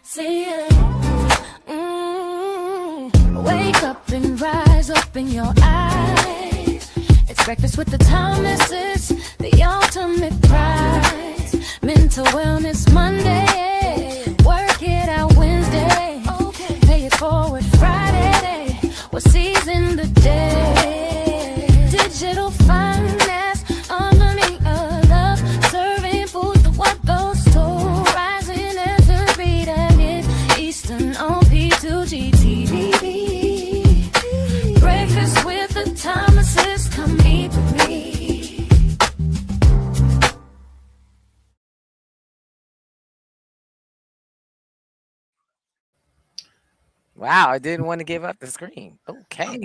See you. Wake up and rise, open your eyes. It's breakfast with the Thomases, the ultimate prize. Mental Wellness Monday, work it out Wednesday. Pay it forward Friday, we'll season the day. Digital finance, harmony of love, serving food for what goes to. Rising as the beat and it Eastern on P2GTV. Breakfast with the Thomases, come eat with me. Wow, I didn't want to give up the screen. Okay.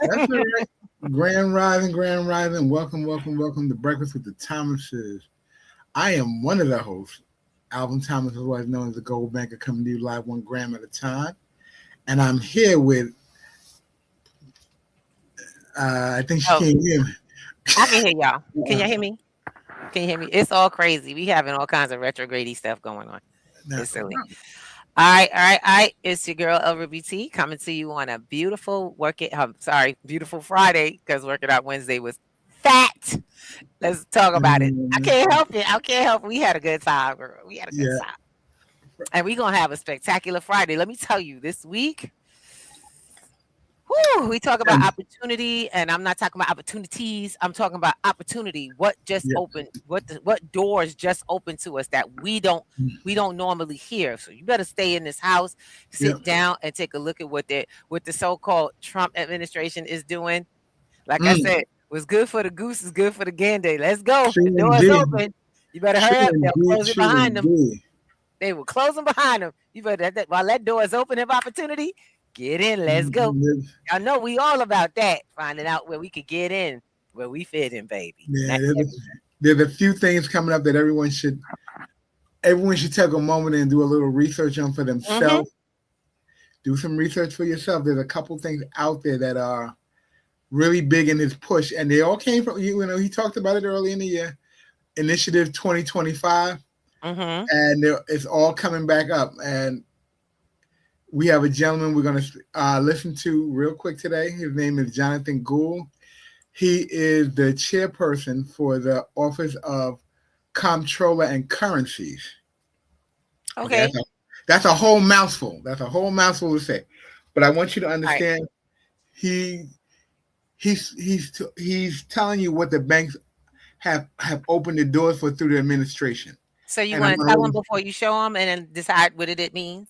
That's all right. Grand Rising. Welcome to Breakfast with the Thomases. I am one of the hosts. Alvin Thomas, otherwise known as the Gold Banker, coming to you live 1 gram at a time. And I'm here with, I think she can't hear me. I can hear y'all. Can y'all hear me? Can you hear me? It's all crazy. We having all kinds of retrograde stuff going on. It's silly. All right. It's your girl Elva BT coming to you on a beautiful beautiful Friday, because Working Out Wednesday was fat. Let's talk about it. I can't help it. We had a good time, girl. We had a good time. And we're going to have a spectacular Friday. Let me tell you, this week, we talk about opportunity, and I'm not talking about opportunities. I'm talking about opportunity. What just opened? What doors just opened to us that we don't normally hear? So you better stay in this house, sit down, and take a look at what the so-called Trump administration is doing. Like I said, what's good for the goose is good for the gander. Let's go. The door's open. You better hurry up. They'll close it behind them. They will close them behind them. You better while that door is open of opportunity. Get in, let's go. I know we all about that, finding out where we could get in, where we fit in, baby. Yeah, there's a few things coming up that everyone should take a moment and do a little research on for themselves. Do some research for yourself. There's a couple things out there that are really big in this push, and they all came from, he talked about it early in the year, Initiative 2025, and it's all coming back up. And we have a gentleman we're going to listen to real quick today. His name is Jonathan Gould. He is the chairperson for the Office of Comptroller and Currencies. Okay. That's a whole mouthful. To say. But I want you to understand, he's telling you what the banks have opened the doors for through the administration. So you want to tell him before you show him and then decide what it means?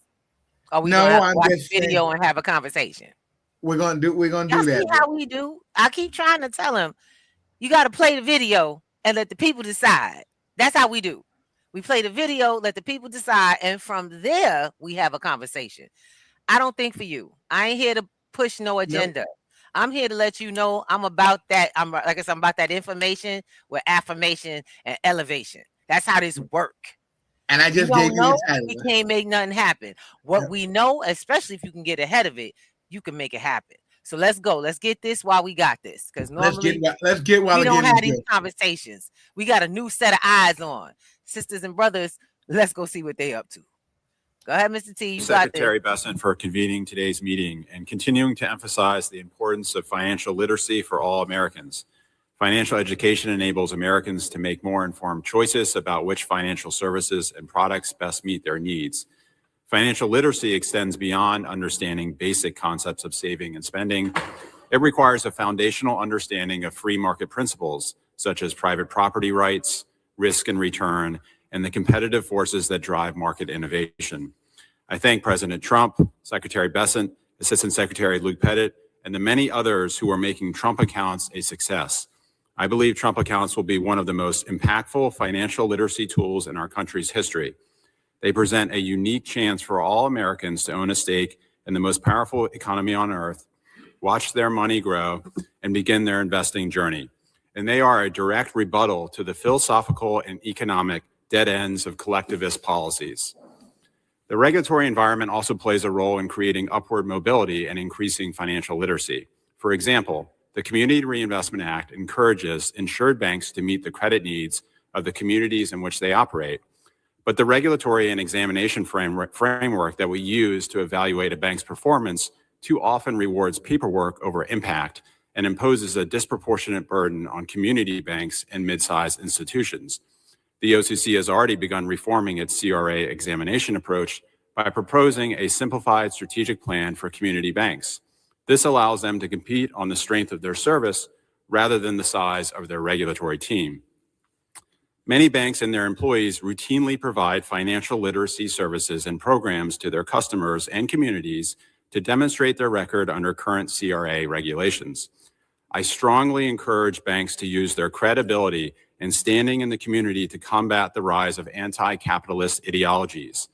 Or we watch a video and have a conversation? We're gonna do that. See how we do? I keep trying to tell him, you got to play the video and let the people decide. That's how we do. We play the video, let the people decide, and from there we have a conversation. I don't think for you. I ain't here to push no agenda. Nope. I'm here to let you know I'm about that. I'm about that information with affirmation and elevation. That's how this work. And I just gave you the title. We can't make nothing happen. What we know, especially if you can get ahead of it, you can make it happen. So let's go. Let's get this while we got this. Because normally we don't have these conversations. We got a new set of eyes on. Sisters and brothers, let's go see what they up to. Go ahead, Mr. T. You Secretary Besant for convening today's meeting and continuing to emphasize the importance of financial literacy for all Americans. Financial education enables Americans to make more informed choices about which financial services and products best meet their needs. Financial literacy extends beyond understanding basic concepts of saving and spending. It requires a foundational understanding of free market principles, such as private property rights, risk and return, and the competitive forces that drive market innovation. I thank President Trump, Secretary Besant, Assistant Secretary Luke Pettit, and the many others who are making Trump accounts a success. I believe Trump accounts will be one of the most impactful financial literacy tools in our country's history. They present a unique chance for all Americans to own a stake in the most powerful economy on earth, watch their money grow, and begin their investing journey. And they are a direct rebuttal to the philosophical and economic dead ends of collectivist policies. The regulatory environment also plays a role in creating upward mobility and increasing financial literacy. For example, the Community Reinvestment Act encourages insured banks to meet the credit needs of the communities in which they operate. But the regulatory and examination framework that we use to evaluate a bank's performance too often rewards paperwork over impact and imposes a disproportionate burden on community banks and mid-sized institutions. The OCC has already begun reforming its CRA examination approach by proposing a simplified strategic plan for community banks. This allows them to compete on the strength of their service rather than the size of their regulatory team. Many banks and their employees routinely provide financial literacy services and programs to their customers and communities to demonstrate their record under current CRA regulations. I strongly encourage banks to use their credibility and standing in the community to combat the rise of anti-capitalist ideologies.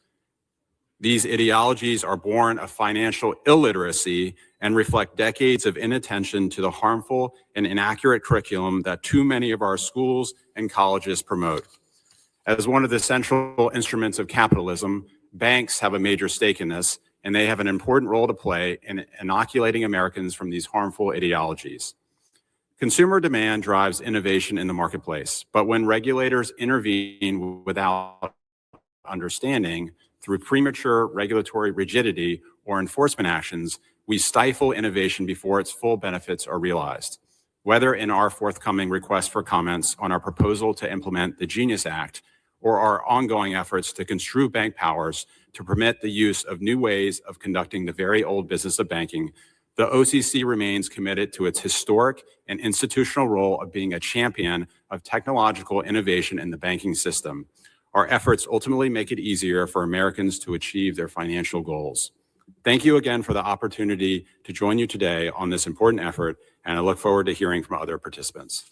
These ideologies are born of financial illiteracy and reflect decades of inattention to the harmful and inaccurate curriculum that too many of our schools and colleges promote. As one of the central instruments of capitalism, banks have a major stake in this, and they have an important role to play in inoculating Americans from these harmful ideologies. Consumer demand drives innovation in the marketplace, but when regulators intervene without understanding, through premature regulatory rigidity or enforcement actions, we stifle innovation before its full benefits are realized. Whether in our forthcoming request for comments on our proposal to implement the Genius Act or our ongoing efforts to construe bank powers to permit the use of new ways of conducting the very old business of banking, the OCC remains committed to its historic and institutional role of being a champion of technological innovation in the banking system. Our efforts ultimately make it easier for Americans to achieve their financial goals. Thank you again for the opportunity to join you today on this important effort, and I look forward to hearing from other participants.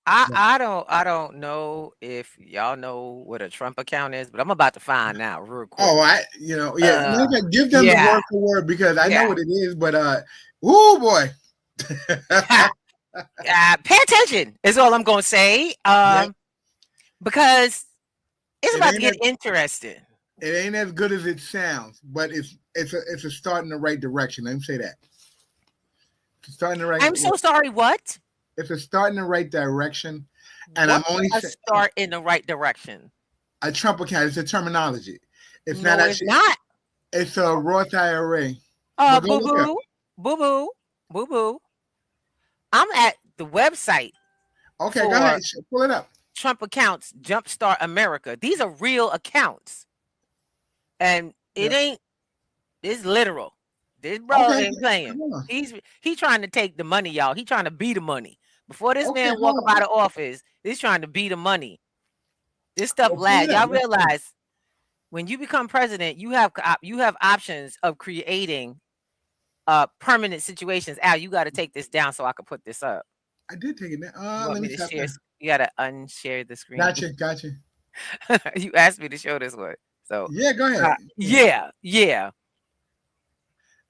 I don't know if y'all know what a Trump account is, but I'm about to find out real quick. Oh, give them the word for word because I know what it is, but oh boy. Pay attention is all I'm gonna say. Because it's about to get interesting. It ain't as good as it sounds, but it's a start in the right direction. Let me say that. It's a start in the right. I'm so sorry. What? It's a start in the right direction, and I'm only a start in the right direction. A Trump account is a terminology. It's no, not actually. It's not. It's a Roth IRA. Boo boo. I'm at the website. Okay, go ahead. Pull it up. Trump accounts Jumpstart America. These are real accounts, and it ain't. It's literal. This bro ain't playing. He's trying to take the money, y'all. He's trying to be the money. Before this man walk up out of office, he's trying to be the money. This stuff lags. Y'all realize when you become president, you have options of creating permanent situations. Al, you got to take this down so I can put this up. I did take it down. Let me share. You got to unshare the screen. Gotcha. You asked me to show this one, so yeah, go ahead. Yeah.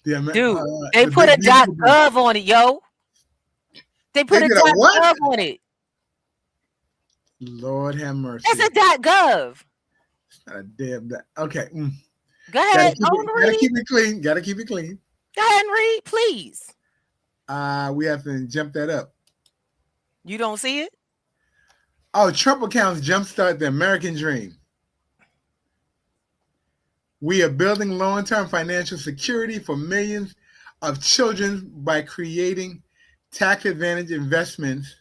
Dude, they put a .gov on it, yo. They put a .gov on it. Lord have mercy. It's a .gov. It's not a damn dot. Okay. Go ahead. Gotta keep it clean. Go ahead and read, please. We have to jump that up. You don't see it? Oh, Trump accounts jumpstart the American dream. We are building long-term financial security for millions of children by creating tax advantage investments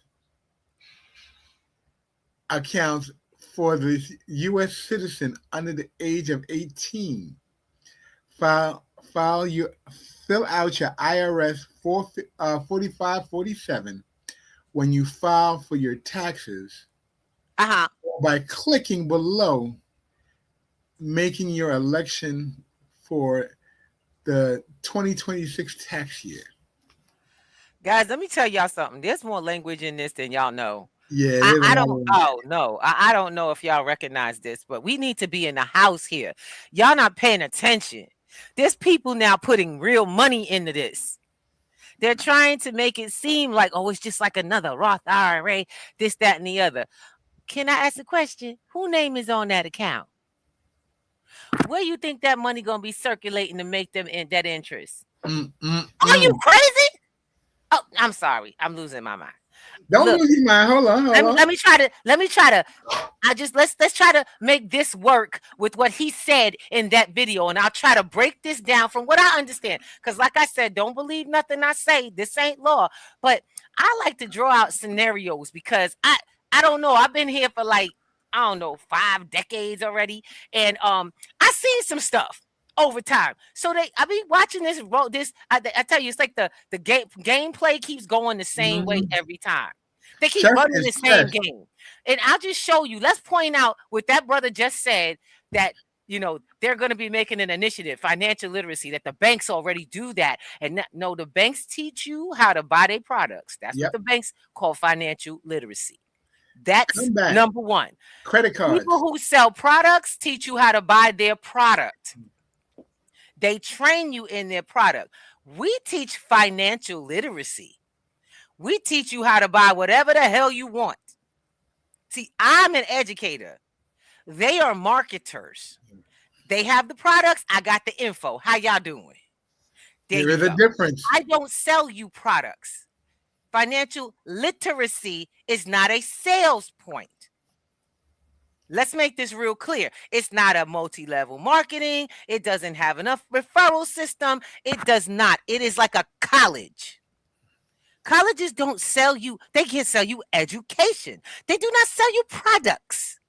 accounts for the U.S. citizen under the age of 18. Fill out your IRS 4547 when you file for your taxes by clicking below, making your election for the 2026 tax year. Guys, let me tell y'all something. There's more language in this than y'all know. Yeah, I don't know. I don't know if y'all recognize this, but we need to be in the house here. Y'all not paying attention. There's people now putting real money into this. They're trying to make it seem like, oh, it's just like another Roth IRA, this, that, and the other. Can I ask a question? Whose name is on that account? Where you think that money gonna be circulating to make them in that interest? Are you Mm. crazy? Oh, I'm sorry. I'm losing my mind. Don't Look, lose your mind. Hold on. let me try to. Let's try to make this work with what he said in that video, and I'll try to break this down from what I understand. Because, like I said, don't believe nothing I say. This ain't law, but I like to draw out scenarios because I don't know. I've been here for like I don't know 5 decades already, and I seen some stuff over time. So I be watching this. I tell you, it's like the gameplay keeps going the same way every time. They keep running the same game. And I'll just show you. Let's point out what that brother just said, that, they're going to be making an initiative, financial literacy, that the banks already do that. And no, the banks teach you how to buy their products. That's what the banks call financial literacy. That's number one. Credit cards. People who sell products teach you how to buy their product. They train you in their product. We teach financial literacy. We teach you how to buy whatever the hell you want. See, I'm an educator. They are marketers. They have the products. I got the info. How y'all doing? There is a difference. I don't sell you products. Financial literacy is not a sales point. Let's make this real clear. It's not a multi-level marketing. It doesn't have enough referral system. It does not. It is like a college. Colleges don't sell you. They can sell you education. They do not sell you products.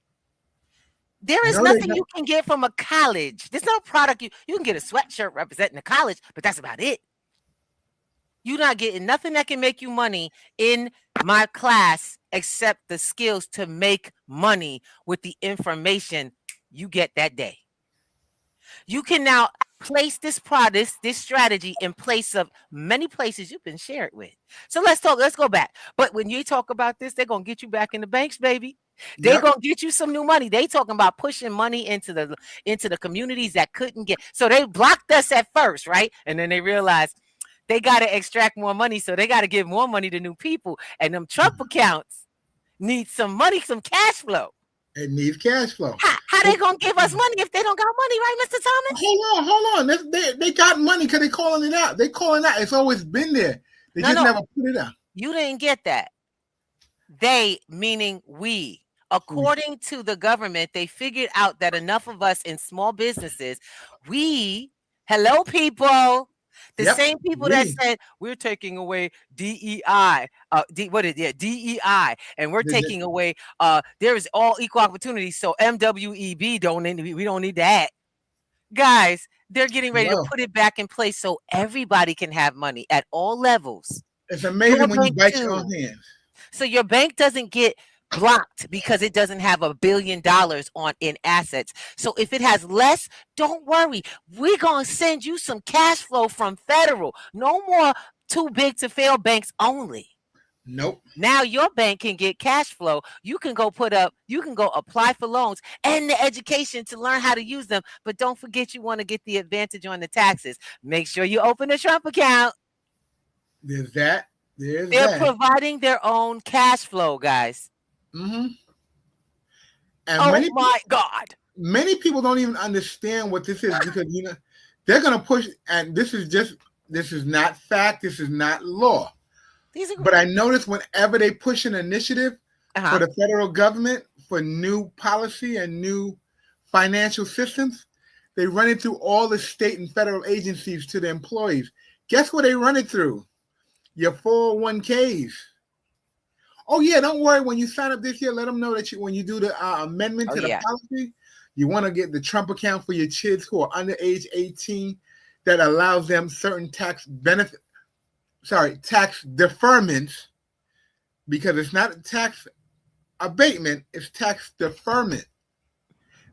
There is nothing you can get from a college. There's no product. You can get a sweatshirt representing the college, but that's about it. You're not getting nothing that can make you money in my class except the skills to make money with the information you get that day. You can now place this product, this strategy in place of many places you've been shared with. So let's go back. But when you talk about this, they're going to get you back in the banks, baby. They're going to get you some new money. They talking about pushing money into the communities that couldn't get. So they blocked us at first, right? And then they realized they got to extract more money. So they got to give more money to new people. And them Trump accounts need some money, some cash flow. It needs cash flow. How they gonna give us money if they don't got money, right, Mr. Thomas? Hold on. They got money because they calling it out. They calling it out. It's always been there. They never put it out. You didn't get that. They, meaning we. According to the government, they figured out that enough of us in small businesses, hello people, same people that said we're taking away DEI, DEI, and we're taking away there is all equal opportunity. So MWEB we don't need that, guys. They're getting ready to put it back in place so everybody can have money at all levels. It's amazing when you bite your own hands. So your bank doesn't get blocked because it doesn't have $1 billion in assets. So if it has less, don't worry. We're going to send you some cash flow from federal. No more too big to fail banks only. Nope. Now your bank can get cash flow. You can go apply for loans and the education to learn how to use them. But don't forget, you want to get the advantage on the taxes. Make sure you open a Trump account. There's that. They're providing their own cash flow, guys. Mm-hmm. And my God. Many people don't even understand what this is because they're gonna push, and this is not fact, this is not law. But I notice whenever they push an initiative for the federal government for new policy and new financial systems, they run it through all the state and federal agencies to the employees. Guess what they run it through? Your 401ks. Oh, yeah, don't worry. When you sign up this year, let them know that when you do the amendment to the policy, you want to get the Trump account for your kids who are under age 18 that allows them certain tax deferments, because it's not a tax abatement, it's tax deferment.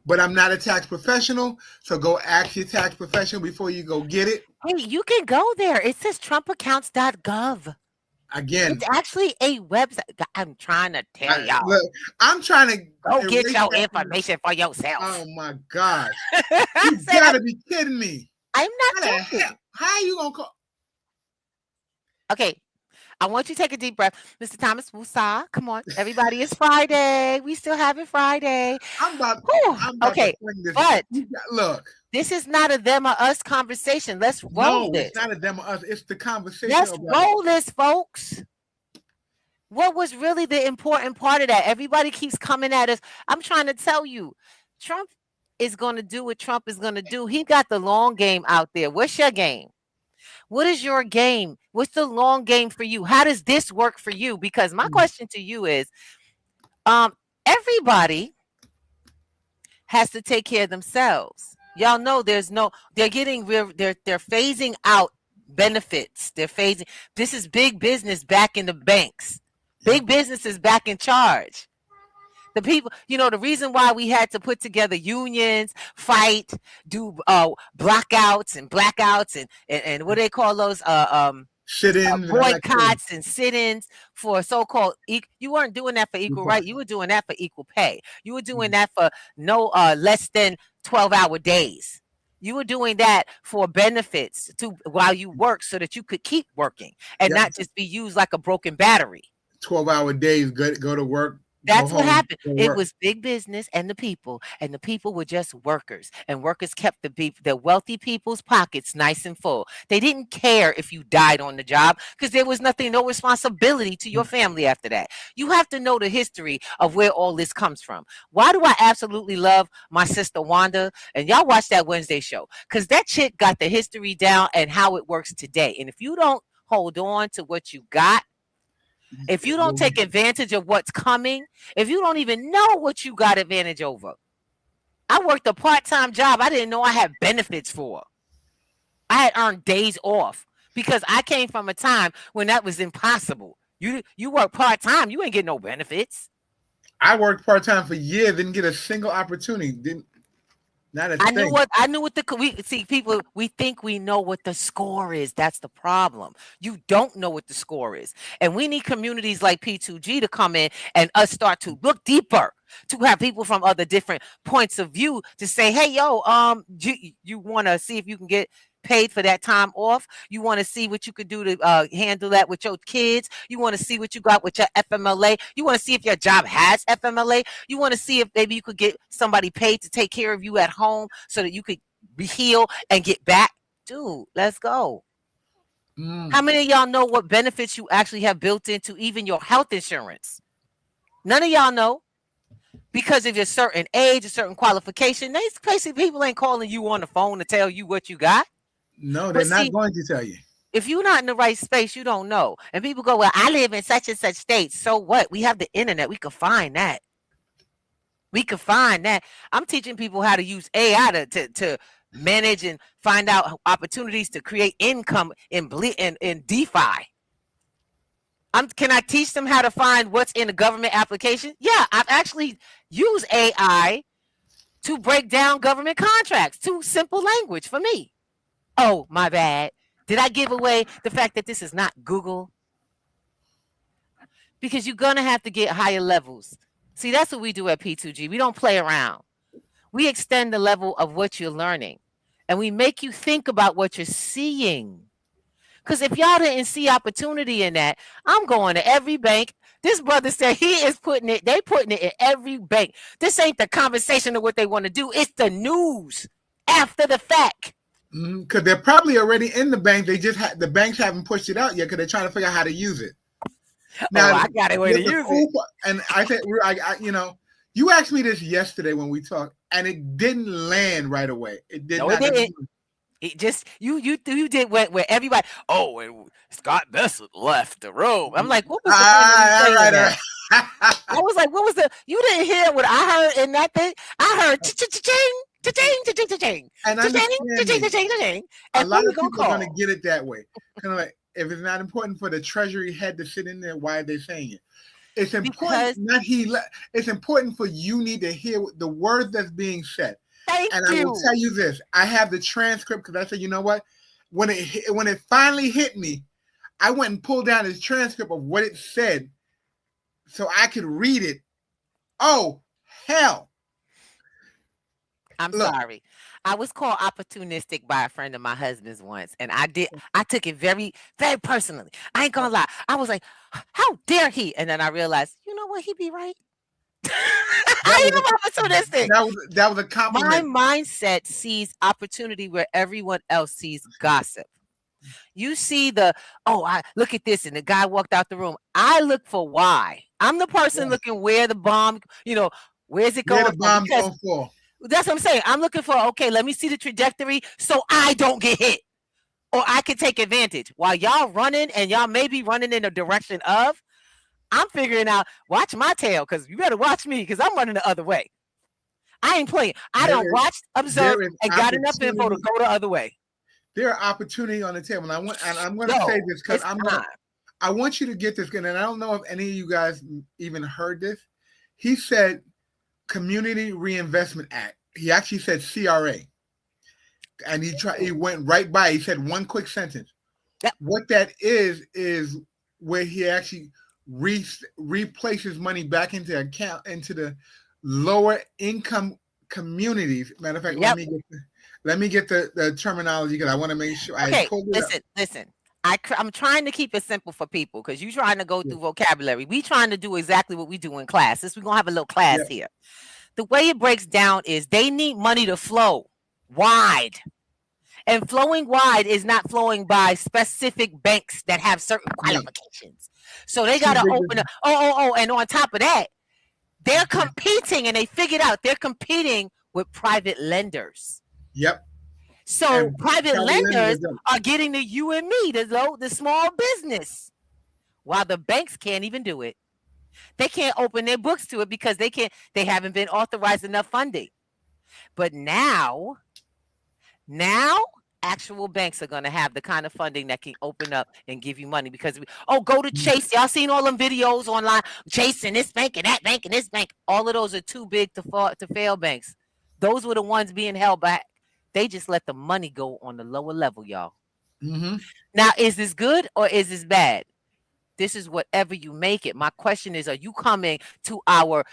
But I'm not a tax professional, so go ask your tax professional before you go get it. Hey, you can go there. It says trumpaccounts.gov. Again, it's actually a website. I'm trying to tell y'all. Look, I'm trying to go get your information for yourself. Oh my gosh. You gotta be kidding me. I'm not joking. How are you gonna call? Okay. I want you to take a deep breath. Mr. Thomas Wusa, come on. Everybody, it's Friday. We still having Friday. I'm about Okay, to bring this. but Look. This is not a them or us conversation. Let's roll this. It's not a them or us. It's the conversation. Let's roll this, folks. What was really the important part of that? Everybody keeps coming at us. I'm trying to tell you, Trump is going to do what Trump is going to do. He got the long game out there. What's your game? What is your game? What's the long game for you? How does this work for you? Because my question to you is, everybody has to take care of themselves. Y'all know they're phasing out benefits. This is big business back in the banks. Big business is back in charge. The people, the reason why we had to put together unions, fight, do blockouts and blackouts and what do they call those sit-ins, boycotts and sit-ins for so-called you weren't doing that for equal right. You were doing that for equal pay. You were doing that for no less than 12-hour days. You were doing that for benefits while you work so that you could keep working and not just be used like a broken battery. 12-hour days, go to work. That's what happened. It was big business and the people were just workers, and workers kept the wealthy people's pockets nice and full. They didn't care if you died on the job because there was no responsibility to your family after that. You have to know the history of where all this comes from. Why do I absolutely love my sister Wanda? And y'all watch that Wednesday show because that chick got the history down and how it works today. And if you don't hold on to what you got, if you don't take advantage of what's coming, if you don't even know what you got advantage over. I worked a part-time job I didn't know I had benefits for. I had earned days off because I came from a time when that was impossible. You work part-time, you ain't get no benefits. I worked part-time for years, didn't get a single opportunity. I knew what people, we think we know what the score is. That's the problem. You don't know what the score is. And we need communities like P2G to come in and us start to look deeper, to have people from other different points of view to say, hey, you want to see if you can get paid for that time off. You want to see what you could do to handle that with your kids. You want to see what you got with your FMLA. You want to see if your job has FMLA. You want to see if maybe you could get somebody paid to take care of you at home so that you could heal and get back. Dude, let's go. How many of y'all know what benefits you actually have built into even your health insurance? None of y'all know. Because of your certain age, a certain qualification, basically people ain't calling you on the phone to tell you what you got. No, they're not going to tell you. If you're not in the right space, you don't know. And people go, well, I live in such and such state. So what? We have the internet. We could find that. I'm teaching people how to use AI to manage and find out opportunities to create income in DeFi. Can I teach them how to find what's in the government application? Yeah, I've actually used AI to break down government contracts to simple language for me. Oh, my bad. Did I give away the fact that this is not Google? Because you're going to have to get higher levels. See, that's what we do at P2G. We don't play around. We extend the level of what you're learning, and we make you think about what you're seeing. Because if y'all didn't see opportunity in that, I'm going to every bank. This brother said they're putting it in every bank. This ain't the conversation of what they want to do. It's the news after the fact. Because they're probably already in the bank. They just the banks haven't pushed it out yet because they're trying to figure out how to use it. Now, I got a way to use it. And I said, you asked me this yesterday when we talked, and it didn't land right away. It did not. It didn't. It just you did where everybody. Oh, and Scott Bessett left the room. I'm like, what was the right. I was like, what was the? You didn't hear what I heard in that thing. I heard cha-ching, cha-ching, cha-ching, and cha-ching. A lot of people are going to get it that way. Kind of like, if it's not important for the Treasury head to sit in there, why are they saying it? It's important. It's important for you need to hear the words that's being said. Thank you. I will tell you this: I have the transcript because I said, you know what? When it finally hit me, I went and pulled down his transcript of what it said, so I could read it. Oh hell! I'm Look, sorry. I was called opportunistic by a friend of my husband's once, and I took it very, very personally. I ain't gonna lie. I was like, how dare he? And then I realized, you know what? He be right. that I was am opportunistic. that was a My compliment. mindset sees opportunity where everyone else sees gossip. You see I look at this, and the guy walked out the room. I look for why. I'm the person Yes. looking where the bomb, where's it Where going the from? bomb's Because gonna fall. that's what I'm saying. I'm looking for, okay, let me see the trajectory so I don't get hit or I can take advantage. While y'all running and y'all may be running in the direction of, I'm figuring out, watch my tail because you better watch me because I'm running the other way. I ain't playing. I There don't is watch, observe, there is and got enough info to opportunity. go the other way. There are opportunity on the table, and I'm going to No, say this because it's time. I want you to get this, and I don't know if any of you guys even heard this. He said Community Reinvestment Act. He actually said CRA, and he went right by. He said one quick sentence. Yep. What that is where he actually replaces money back into the lower income communities. Matter of fact, Yep. let me get the terminology because I want to make sure I pulled it up. Listen. I'm trying to keep it simple for people because you're trying to go through vocabulary. We trying to do exactly what we do in class. We're going to have a little class here. The way it breaks down is they need money to flow wide. And flowing wide is not flowing by specific banks that have certain qualifications. So they got to open up. And on top of that, they're competing, and they figured out they're competing with private lenders. Yep. So private lenders are getting the you and me, the small business, while the banks can't even do it. They can't open their books to it because they haven't been authorized enough funding. But now actual banks are going to have the kind of funding that can open up and give you money because go to Chase. Y'all seen all them videos online, Chase and this bank and that bank and this bank. All of those are too big to fail banks. Those were the ones being held back. They just let the money go on the lower level, y'all. Mm-hmm. Now, is this good or is this bad? This is whatever you make it. My question is, are you coming to our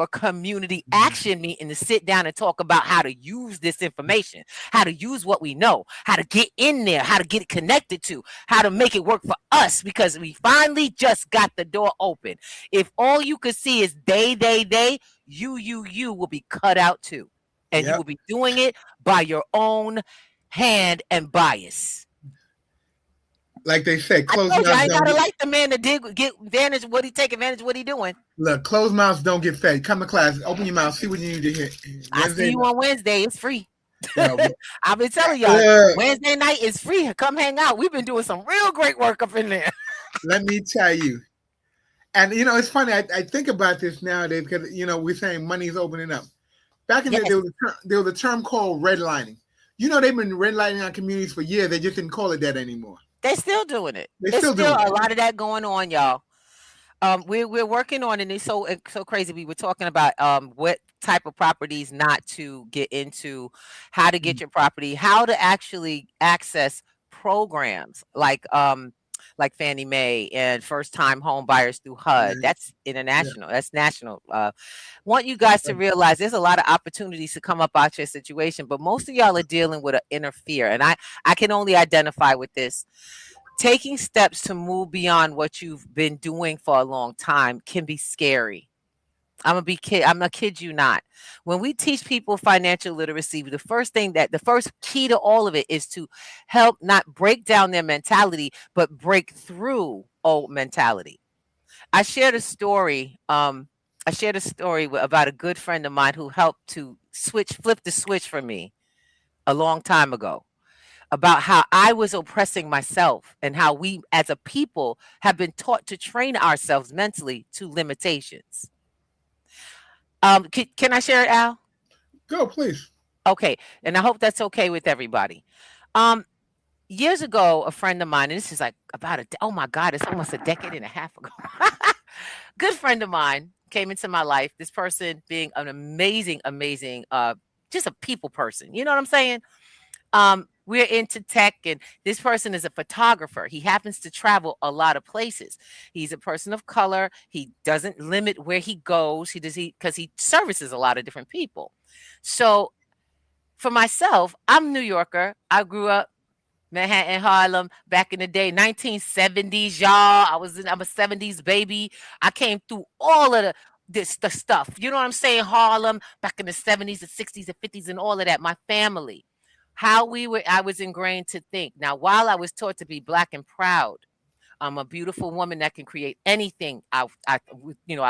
community action meeting to sit down and talk about how to use this information, how to use what we know, how to get in there, how to get it connected to, how to make it work for us? Because we finally just got the door open. If all you could see is they, you will be cut out too. And you will be doing it by your own hand and bias. Like they say, closed mouths. I ain't gotta like the man to get advantage of what he take advantage of what he doing. Look, closed mouths don't get fed. Come to class, open your mouth, see what you need to hear. I see you on Wednesday. It's free. I've been telling y'all, Wednesday night is free. Come hang out. We've been doing some real great work up in there. Let me tell you. And it's funny. I think about this nowadays because we're saying money's opening up. Back in the day, there was a term called redlining. They've been redlining our communities for years. They just didn't call it that anymore. They're still doing it. There's still a lot of that going on, y'all. We're working on it, and it's so crazy. We were talking about what type of properties not to get into, how to get your property, how to actually access programs like Fannie Mae and first-time home buyers through HUD. That's international. That's national. Want you guys to realize there's a lot of opportunities to come up out your situation, but most of y'all are dealing with an inner fear, and I can only identify with this. Taking steps to move beyond what you've been doing for a long time can be scary. I'm gonna kid you not. When we teach people financial literacy, the first key to all of it is to help not break down their mentality, but break through old mentality. I shared a story about a good friend of mine who helped to flip the switch for me a long time ago, about how I was oppressing myself and how we as a people have been taught to train ourselves mentally to limitations. Can I share it, Al? Go, please. Okay. And I hope that's okay with everybody. Years ago, a friend of mine, and this is like oh my God, it's almost a decade and a half ago. Good friend of mine came into my life. This person being an amazing, just a people person. You know what I'm saying? We're into tech, and this person is a photographer. He happens to travel a lot of places. He's a person of color. He doesn't limit where he goes. Because he services a lot of different people. So for myself, I'm a New Yorker. I grew up Manhattan, Harlem, back in the day, 1970s, y'all. I'm a 70s baby. I came through all of the stuff. You know what I'm saying? Harlem, back in the 70s, the 60s, the 50s, and all of that. My family, I was ingrained to think. Now, while I was taught to be black and proud, I'm a beautiful woman that can create anything I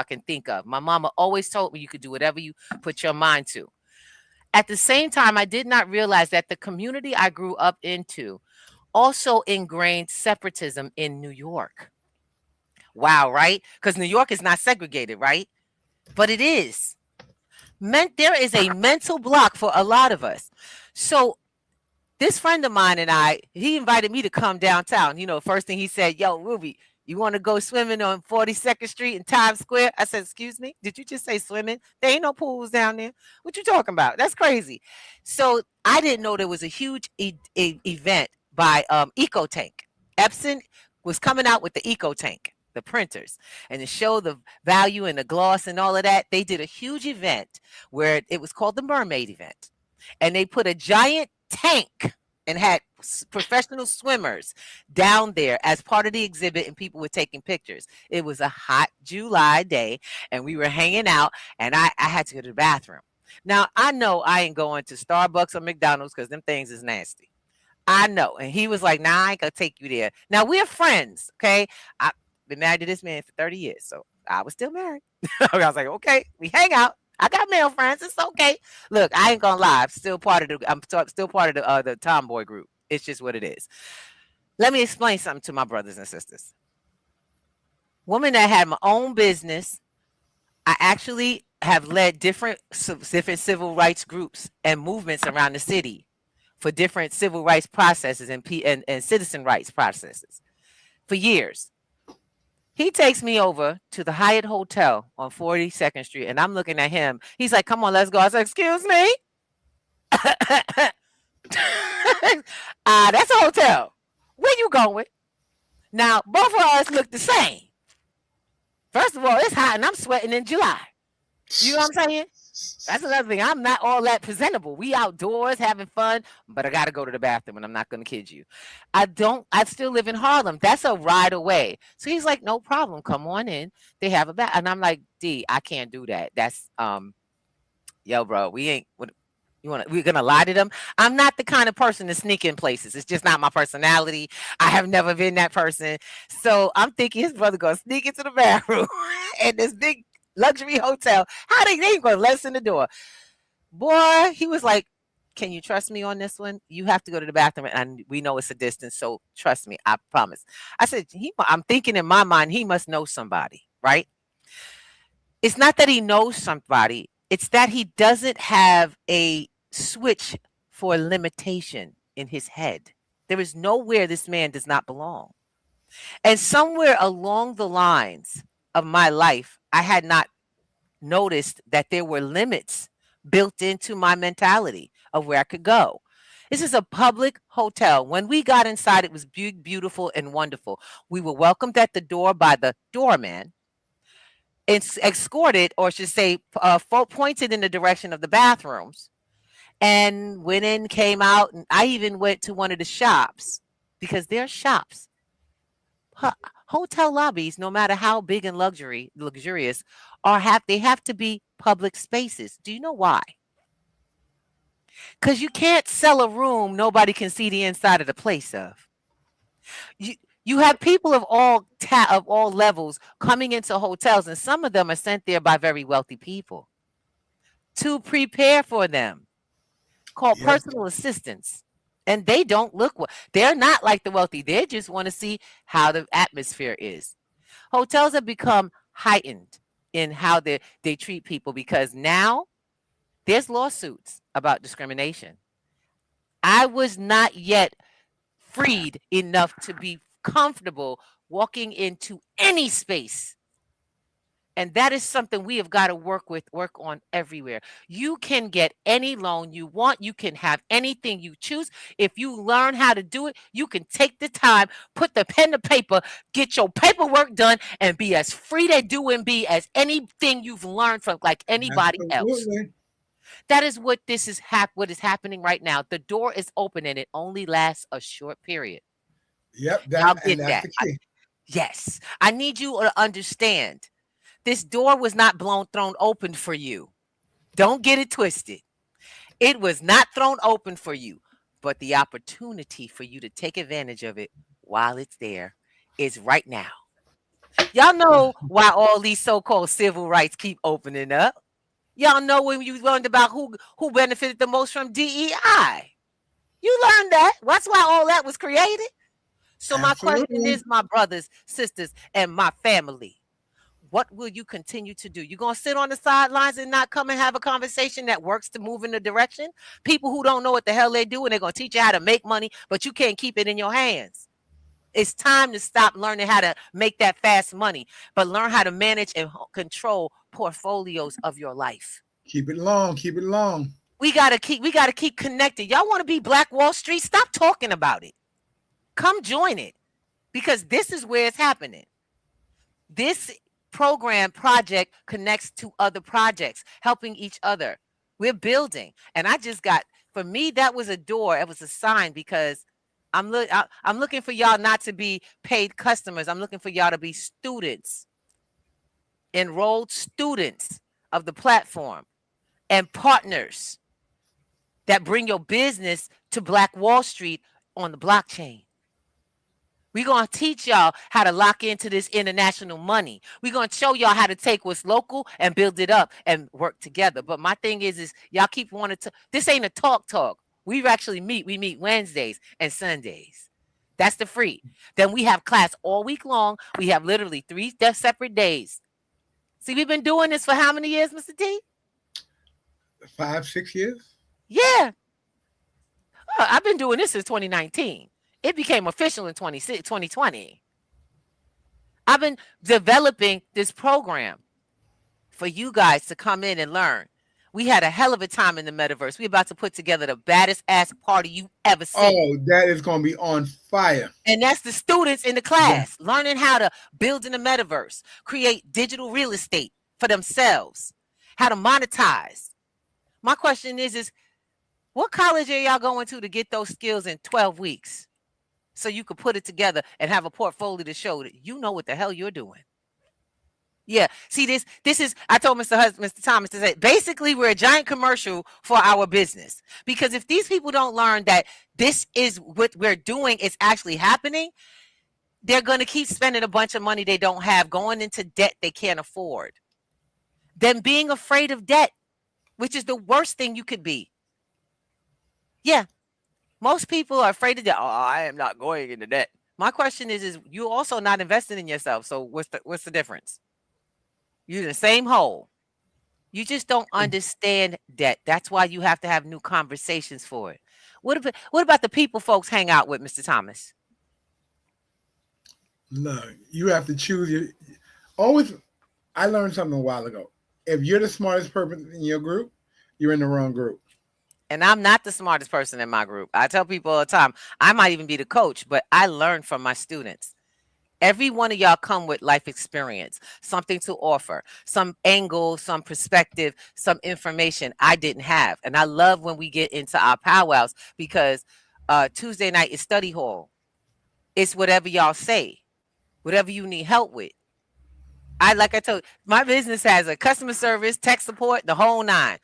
can think of. My mama always told me you could do whatever you put your mind to. At the same time, I did not realize that the community I grew up into also ingrained separatism in New York. Wow, right? Because New York is not segregated, right? But it is. There is a mental block for a lot of us. So this friend of mine and he invited me to come downtown. First thing he said, yo, Ruby, you want to go swimming on 42nd Street in Times Square? I said, excuse me, did you just say swimming? There ain't no pools down there. What you talking about? That's crazy. So I didn't know there was a huge event by Eco Tank. Epson was coming out with the Eco Tank, the printers, and to show the value and the gloss and all of that, they did a huge event where it was called the Mermaid event. And they put a giant tank and had professional swimmers down there as part of the exhibit, and people were taking pictures. It was a hot July day, and we were hanging out, and I had to go to the bathroom. Now, I know I ain't going to Starbucks or McDonald's because them things is nasty. I know. And he was like, nah, I ain't gonna take you there. Now, we're friends, okay? I've been married to this man for 30 years, so I was still married. I was like, okay, we hang out. I got male friends. It's okay. Look, I ain't gonna lie. I'm still part of the tomboy group. It's just what it is. Let me explain something to my brothers and sisters. Woman that had my own business. I actually have led different civil rights groups and movements around the city for different civil rights processes and citizen rights processes for years. He takes me over to the Hyatt Hotel on 42nd Street, and I'm looking at him. He's like, come on, let's go. I said, excuse me? That's a hotel. Where you going? Now, both of us look the same. First of all, it's hot, and I'm sweating in July. You know what I'm saying? That's another thing. I'm not all that presentable. We outdoors having fun, but I got to go to the bathroom, and I'm not going to kid you. I still live in Harlem. That's a ride away. So he's like, no problem. Come on in. They have a bath. And I'm like, D, I can't do that. That's, yo, bro, we're going to lie to them? I'm not the kind of person to sneak in places. It's just not my personality. I have never been that person. So I'm thinking his brother going to sneak into the bathroom and this big luxury hotel. How they ain't gonna let us in the door? Boy, he was like, can you trust me on this one? You have to go to the bathroom, and we know it's a distance, so trust me, I promise. I said, I'm thinking in my mind, he must know somebody, right? It's not that he knows somebody, it's that he doesn't have a switch for limitation in his head. There is nowhere this man does not belong. And somewhere along the lines of my life, I had not noticed that there were limits built into my mentality of where I could go. This is a public hotel. When we got inside, it was beautiful and wonderful. We were welcomed at the door by the doorman, and escorted, or should say, pointed in the direction of the bathrooms, and went in, came out, and I even went to one of the shops, because there are shops. Hotel lobbies, no matter how big and luxurious, they have to be public spaces. Do you know why? Because you can't sell a room nobody can see the inside of the place of. You have people of all levels coming into hotels, and some of them are sent there by very wealthy people to prepare for them, called personal assistants. And they don't look well. They're not like the wealthy. They just want to see how the atmosphere is. Hotels have become heightened in how they treat people, because now there's lawsuits about discrimination. I was not yet freed enough to be comfortable walking into any space. And that is something we have got to work on everywhere. You can get any loan you want. You can have anything you choose. If you learn how to do it, you can take the time, put the pen to paper, get your paperwork done, and be as free to do and be as anything you've learned from like anybody else. That is what what is happening right now. The door is open and it only lasts a short period. Yep, Y'all that's get that. the key. Yes. I need you to understand. This door was not thrown open for you. Don't get it twisted. It was not thrown open for you, but the opportunity for you to take advantage of it while it's there is right now. Y'all know why all these so-called civil rights keep opening up. Y'all know when you learned about who benefited the most from DEI. You learned that. That's why all that was created. So my question is, my brothers, sisters, and my family, what will you continue to do? You going to sit on the sidelines and not come and have a conversation that works to move in the direction? People who don't know what the hell they do, and they're going to teach you how to make money, but you can't keep it in your hands. It's time to stop learning how to make that fast money, but learn how to manage and control portfolios of your life. Keep it long. Keep it long. We gotta keep connected. Y'all want to be Black Wall Street? Stop talking about it. Come join it, because this is where it's happening. This project connects to other projects, helping each other. We're building. And for me, that was a door. It was a sign, because I'm looking for y'all not to be paid customers. I'm looking for y'all to be students, enrolled students of the platform, and partners that bring your business to Black Wall Street on the blockchain. We're going to teach y'all how to lock into this international money. We're going to show y'all how to take what's local and build it up and work together. But my thing is y'all keep wanting to, this ain't a talk. We actually meet. We meet Wednesdays and Sundays. That's the free. Then we have class all week long. We have literally 3 separate days. See, we've been doing this for how many years, Mr. D? 5, 6 years? Yeah. I've been doing this since 2019. It became official in 2020. I've been developing this program for you guys to come in and learn. We had a hell of a time in the metaverse. We're about to put together the baddest ass party you ever seen. Oh, that is going to be on fire. And that's the students in the class, learning how to build in the metaverse, create digital real estate for themselves, how to monetize. My question is what college are y'all going to get those skills in 12 weeks? So you could put it together and have a portfolio to show that you know what the hell you're doing. Yeah. See, this is, I told Mr. Thomas to say, basically, we're a giant commercial for our business. Because if these people don't learn that this is what we're doing is actually happening, they're going to keep spending a bunch of money they don't have, going into debt they can't afford. Then being afraid of debt, which is the worst thing you could be. Yeah. Most people are afraid of debt. Oh, I am not going into debt. My question is you also not investing in yourself. So what's the difference? You're in the same hole. You just don't understand debt. That's why you have to have new conversations for it. What about the people folks hang out with, Mr. Thomas? No, you have to choose I learned something a while ago. If you're the smartest person in your group, you're in the wrong group. And I'm not the smartest person in my group. I tell people all the time, I might even be the coach, but I learn from my students. Every one of y'all come with life experience, something to offer, some angle, some perspective, some information I didn't have. And I love when we get into our powwows, because Tuesday night is study hall. It's whatever y'all say, whatever you need help with. Like I told, my business has a customer service, tech support, the whole 9.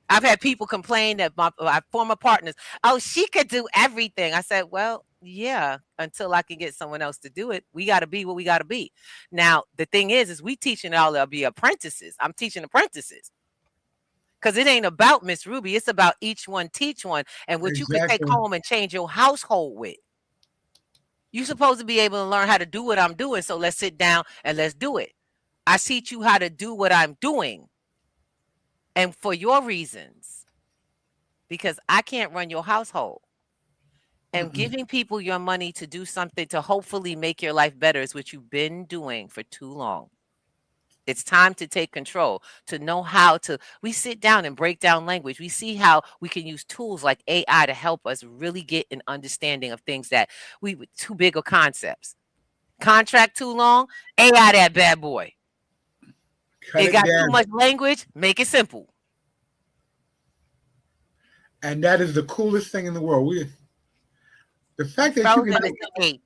I've had people complain that my former partners, oh, she could do everything. I said, well, yeah, until I can get someone else to do it. We got to be what we got to be. Now, the thing is we teaching all to be apprentices. I'm teaching apprentices. Because it ain't about Miss Ruby. It's about each one teach one, and what you can take home and change your household with. You're supposed to be able to learn how to do what I'm doing. So let's sit down and let's do it. I teach you how to do what I'm doing. And for your reasons, because I can't run your household. And giving people your money to do something to hopefully make your life better is what you've been doing for too long. It's time to take control, to know how to, we sit down and break down language. We see how we can use tools like AI to help us really get an understanding of things that too big of concepts. Contract too long, AI that bad boy. It got too much language, make it simple. And that is the coolest thing in the world. The fact that you can Frozen escape.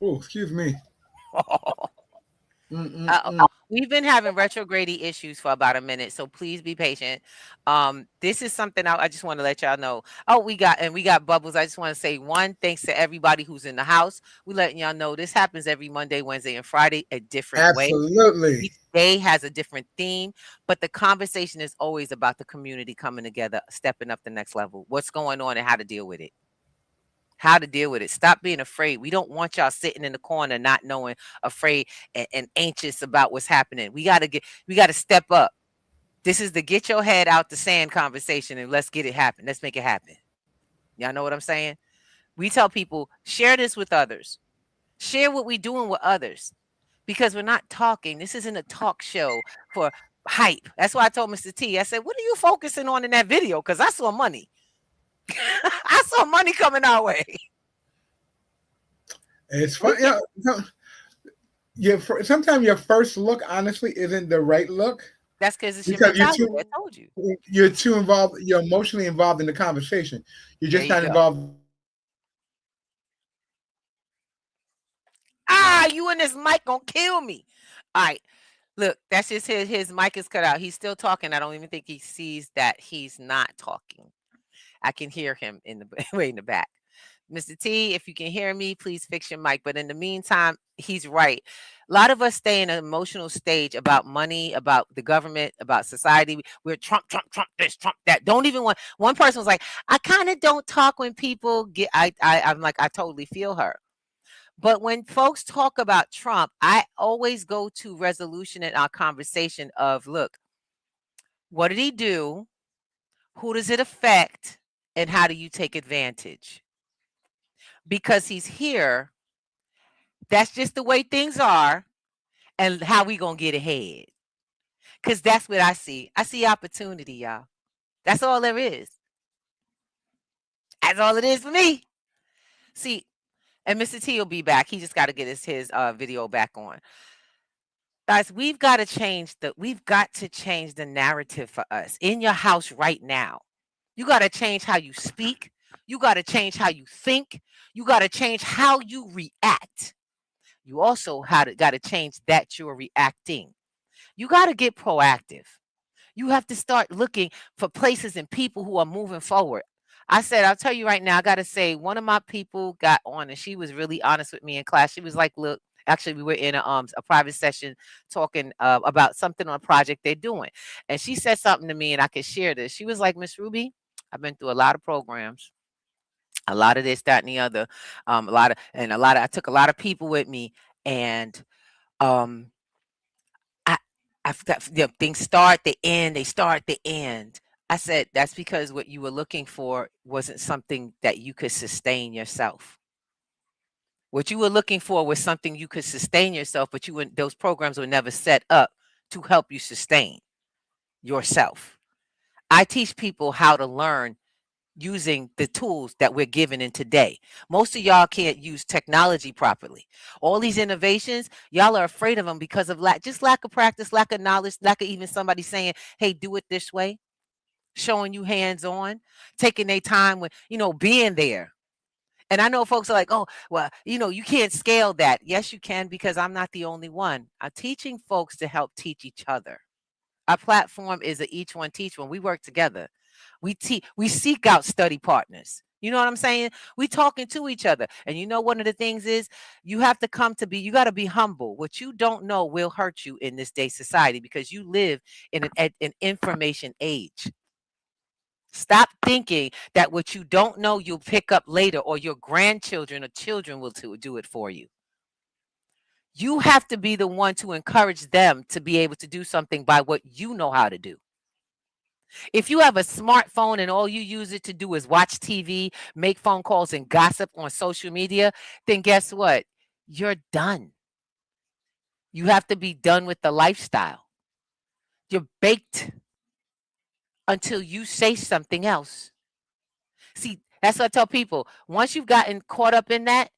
oh, excuse me. We've been having retrograde issues for about a minute, so please be patient. This is something I just want to let y'all know. Oh, we got Bubbles. I just want to say one, thanks to everybody who's in the house. We letting y'all know this happens every Monday, Wednesday, and Friday a different way. Absolutely. Each day has a different theme, but the conversation is always about the community coming together, stepping up the next level. What's going on and how to deal with it. How to deal with it. Stop being afraid. We don't want y'all sitting in the corner not knowing, afraid and anxious about what's happening. We got to step up. This is the get your head out the sand conversation and let's get it happen. Let's make it happen. Y'all know what I'm saying? We tell people, share this with others. Share what we're doing with others because we're not talking. This isn't a talk show for hype. That's why I told Mr. T, I said, what are you focusing on in that video? Because I saw money. I saw money coming our way. It's funny. Sometimes your first look, honestly, isn't the right look. That's because it's your mentality. I told you. You're too involved. You're emotionally involved in the conversation. You're just not involved. You and this mic gonna kill me. All right. Look, that's just his mic is cut out. He's still talking. I don't even think he sees that he's not talking. I can hear him in the way in the back. Mr. T, if you can hear me, please fix your mic. But in the meantime, he's right. A lot of us stay in an emotional stage about money, about the government, about society. We're Trump, this, Trump, that. Don't even want. One person was like, I kind of don't talk when people get. I'm like, I totally feel her. But when folks talk about Trump, I always go to resolution in our conversation of, look, what did he do? Who does it affect? And how do you take advantage? Because he's here, that's just the way things are, and how we gonna get ahead. Because that's what I see. I see opportunity, y'all. That's all there is. That's all it is for me. See, and Mr. T will be back. He just got to get his video back on. Guys, we've got to change the narrative for us in your house right now. You got to change how you speak. You got to change how you think. You got to change how you react. You also got to change that you're reacting. You got to get proactive. You have to start looking for places and people who are moving forward. I said, I'll tell you right now, I got to say, one of my people got on and she was really honest with me in class. She was like, look, actually, we were in a private session talking about something on a project they're doing. And she said something to me and I could share this. She was like, Miss Ruby, I've been through a lot of programs, a lot of this, that, and the other, I took a lot of people with me, and things start, they end, they start, they end. I said, that's because what you were looking for wasn't something that you could sustain yourself. What you were looking for was something you could sustain yourself, but those programs were never set up to help you sustain yourself. I teach people how to learn using the tools that we're given in today. Most of y'all can't use technology properly. All these innovations, y'all are afraid of them because of lack of practice, lack of knowledge, lack of even somebody saying, hey, do it this way, showing you hands-on, taking their time with, being there. And I know folks are like, oh, well, you can't scale that. Yes, you can, because I'm not the only one. I'm teaching folks to help teach each other. Our platform is a each one teach one. We work together. We seek out study partners. You know what I'm saying? We talking to each other. And one of the things is you have to you got to be humble. What you don't know will hurt you in this day society because you live in an information age. Stop thinking that what you don't know you'll pick up later, or your grandchildren or children will do it for you. You have to be the one to encourage them to be able to do something by what you know how to do. If you have a smartphone and all you use it to do is watch TV, make phone calls, and gossip on social media, then guess what? You're done. You have to be done with the lifestyle. You're baked until you say something else. See, that's what I tell people. Once you've gotten caught up in that,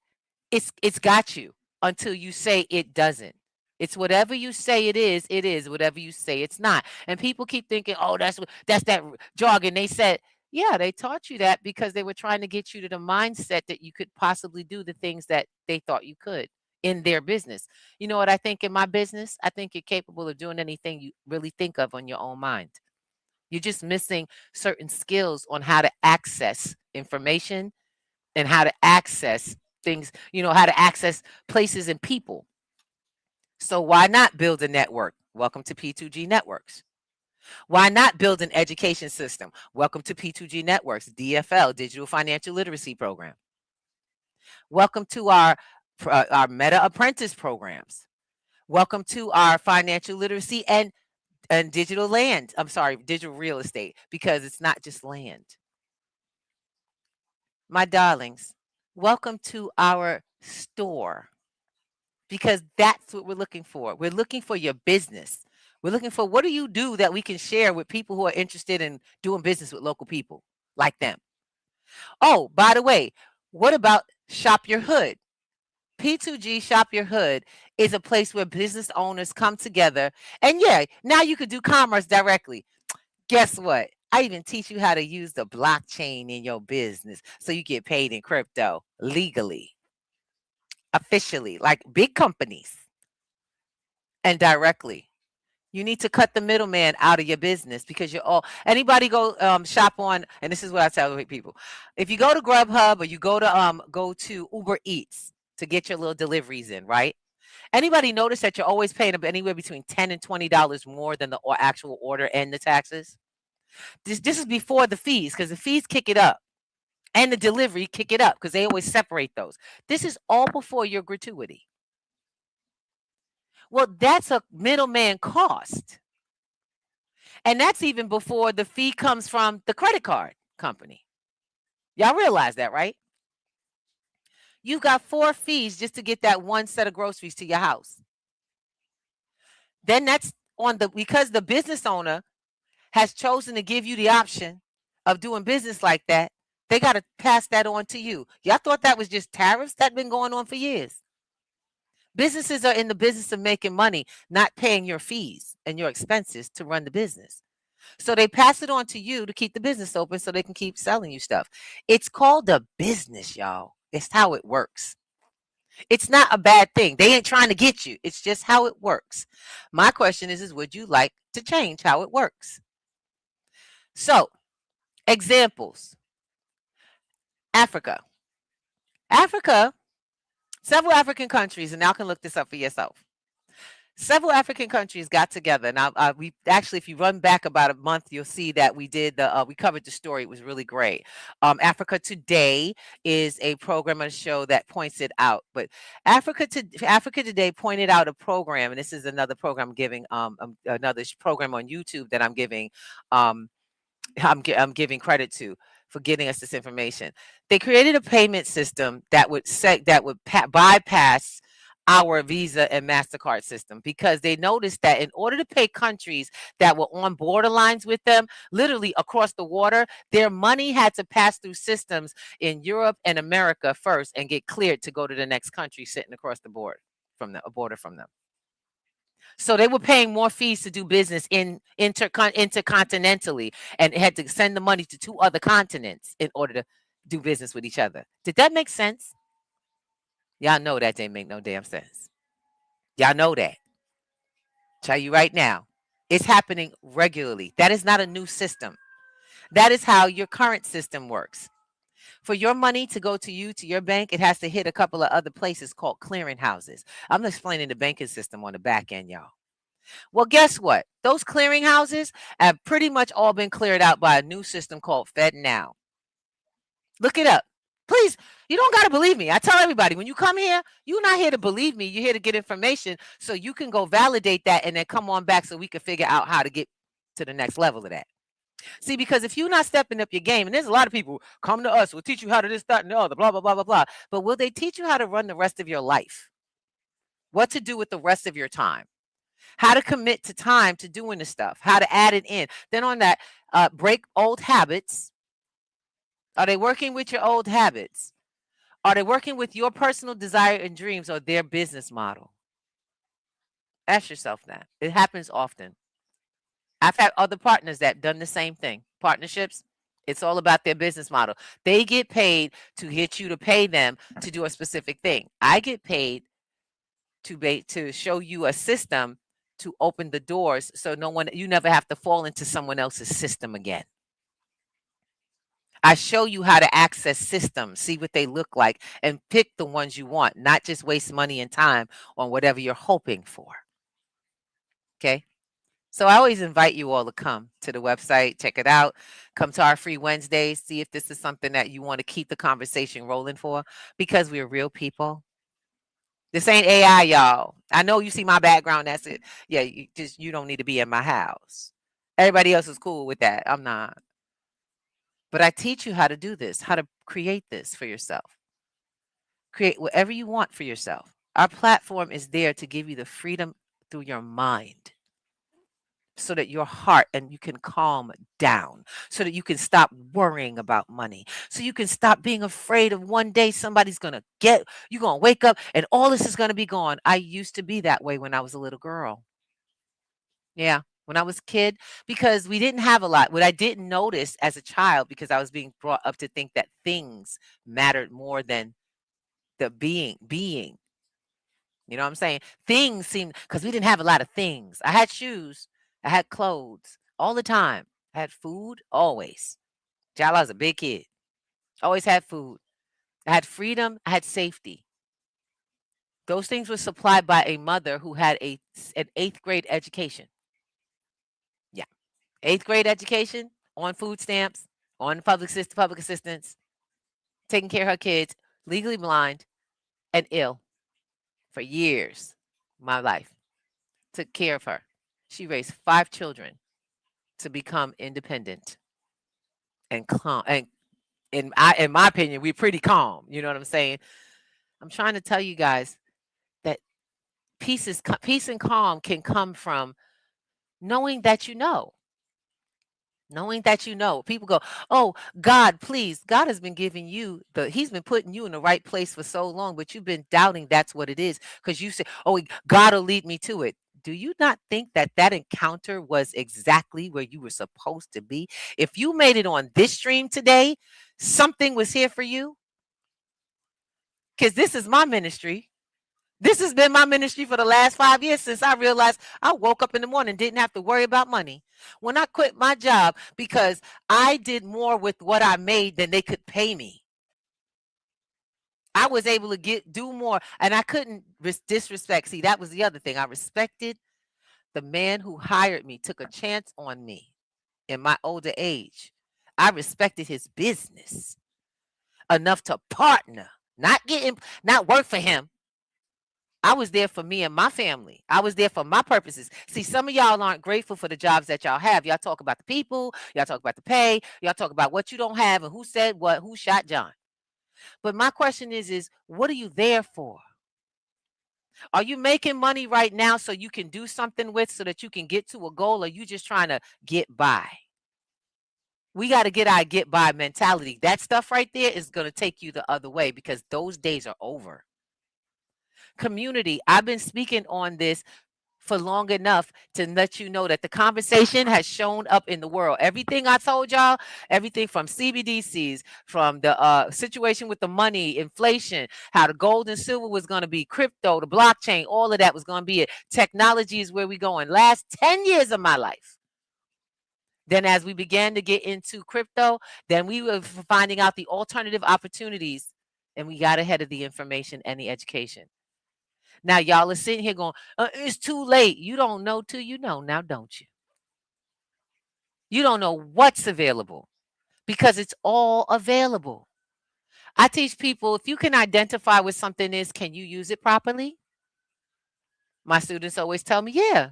it's got you until you say it doesn't. It's whatever you say it is, it is. Whatever you say it's not. And people keep thinking, oh, that's that jargon. They said, yeah, they taught you that because they were trying to get you to the mindset that you could possibly do the things that they thought you could in their business. You know what I think in my business? I think you're capable of doing anything you really think of on your own mind. You're just missing certain skills on how to access information and how to access things, how to access places and people. So why not build a network? Welcome to P2G Networks. Why not build an education system? Welcome to P2G Networks, DFL, Digital Financial Literacy Program. Welcome to our Meta Apprentice programs. Welcome to our financial literacy and digital land. I'm sorry, digital real estate, because it's not just land. My darlings, welcome to our store, because that's what we're looking for. We're looking for your business. We're looking for what do you do that we can share with people who are interested in doing business with local people like them. Oh, by the way, what about Shop Your Hood? P2G Shop Your Hood is a place where business owners come together. And yeah, now you could do commerce directly. Guess what? I even teach you how to use the blockchain in your business so you get paid in crypto legally, officially, like big companies, and directly. You need to cut the middleman out of your business, because anybody go shop on, and this is what I tell people. If you go to Grubhub or you go to Uber Eats to get your little deliveries in, right? Anybody notice that you're always paying anywhere between $10 and $20 more than the actual order and the taxes? This is before the fees, because the fees kick it up, and the delivery kick it up, because they always separate those. This is all before your gratuity. Well, that's a middleman cost. And that's even before the fee comes from the credit card company. Y'all realize that, right? You've got 4 fees just to get that one set of groceries to your house. Then that's because the business owner has chosen to give you the option of doing business like that, they got to pass that on to you. Y'all thought that was just tariffs? That's been going on for years. Businesses are in the business of making money, not paying your fees and your expenses to run the business. So they pass it on to you to keep the business open so they can keep selling you stuff. It's called a business, y'all. It's how it works. It's not a bad thing. They ain't trying to get you. It's just how it works. My question is would you like to change how it works? So, examples. Africa. Several African countries, and y'all can look this up for yourself. Several African countries got together. Now, we actually, if you run back about a month, you'll see that we covered the story. It was really great. Africa Today is a program on a show that points it out. But Africa Today pointed out a program, and this is another program giving another program on YouTube that I'm giving I'm giving credit to for getting us this information. They created a payment system that would bypass our Visa and MasterCard system, because they noticed that in order to pay countries that were on borderlines with them, literally across the water, their money had to pass through systems in Europe and America first and get cleared to go to the next country sitting across the border from them. So they were paying more fees to do business intercontinentally, and had to send the money to 2 other continents in order to do business with each other. Did that make sense? Y'all know that didn't make no damn sense. Y'all know that. Tell you right now, it's happening regularly. That is not a new system. That is how your current system works. For your money to go to your bank, it has to hit a couple of other places called clearing houses. I'm explaining the banking system on the back end, y'all. Well, guess what? Those clearing houses have pretty much all been cleared out by a new system called FedNow. Look it up. Please, you don't got to believe me. I tell everybody, when you come here, you're not here to believe me. You're here to get information so you can go validate that and then come on back so we can figure out how to get to the next level of that. See, because if you're not stepping up your game, and there's a lot of people, come to us, we'll teach you how to this, that, and the other, blah, blah, blah, blah, blah. But will they teach you how to run the rest of your life? What to do with the rest of your time? How to commit to time to doing the stuff? How to add it in? Then on that, break old habits. Are they working with your old habits? Are they working with your personal desire and dreams or their business model? Ask yourself that. It happens often. I've had other partners that done the same thing. Partnerships, it's all about their business model. They get paid to get you to pay them to do a specific thing. I get paid to show you a system to open the doors so you never have to fall into someone else's system again. I show you how to access systems, see what they look like, and pick the ones you want, not just waste money and time on whatever you're hoping for. Okay? So I always invite you all to come to the website, check it out. Come to our free Wednesdays, see if this is something that you want to keep the conversation rolling for, because we're real people. This ain't AI, y'all. I know you see my background. That's it. Yeah, you don't need to be in my house. Everybody else is cool with that. I'm not. But I teach you how to do this, how to create this for yourself. Create whatever you want for yourself. Our platform is there to give you the freedom through your mind, so that your heart and you can calm down, so that you can stop worrying about money, so you can stop being afraid of one day somebody's going to you're going to wake up and all this is going to be gone. I used to be that way when I was a little girl. Yeah. When I was a kid, because we didn't have a lot. What I didn't notice as a child, because I was being brought up to think that things mattered more than the being. You know what I'm saying? Things seemed, because we didn't have a lot of things. I had shoes. I had clothes all the time. I had food always. Child, I was a big kid. Always had food. I had freedom. I had safety. Those things were supplied by a mother who had an 8th grade education. Yeah. 8th grade education, on food stamps, on public assistance, taking care of her kids, legally blind and ill for years. My life. Took care of her. She raised 5 children to become independent and calm. And in my opinion, we're pretty calm. You know what I'm saying? I'm trying to tell you guys that peace and calm can come from knowing that you know. Knowing that you know. People go, oh, God, please. God has been giving you he's been putting you in the right place for so long, but you've been doubting that's what it is, because you say, oh, God will lead me to it. Do you not think that encounter was exactly where you were supposed to be? If you made it on this stream today, something was here for you. Because this is my ministry. This has been my ministry for the last 5 years, since I realized I woke up in the morning and didn't have to worry about money. When I quit my job, because I did more with what I made than they could pay me. I was able to do more, and I couldn't disrespect. See, that was the other thing. I respected the man who hired me, took a chance on me in my older age. I respected his business enough to partner, not work for him. I was there for me and my family. I was there for my purposes. See, some of y'all aren't grateful for the jobs that y'all have. Y'all talk about the people. Y'all talk about the pay. Y'all talk about what you don't have and who said what, who shot John. But my question is what are you there for? Are you making money right now so you can do something with, so that you can get to a goal, or are you just trying to get by? We got to get our get by mentality. That stuff right there is going to take you the other way, because those days are over. Community, I've been speaking on this for long enough to let you know that the conversation has shown up in the world. Everything I told y'all, everything from CBDCs, from the situation with the money, inflation, how the gold and silver was going to be, crypto, the blockchain, all of that was going to be it. Technology is where we're going. Last 10 years of my life. Then as we began to get into crypto, then we were finding out the alternative opportunities, and we got ahead of the information and the education. Now, y'all are sitting here going, it's too late. You don't know till you know now, don't you? You don't know what's available, because it's all available. I teach people, if you can identify what something is, can you use it properly? My students always tell me, yeah.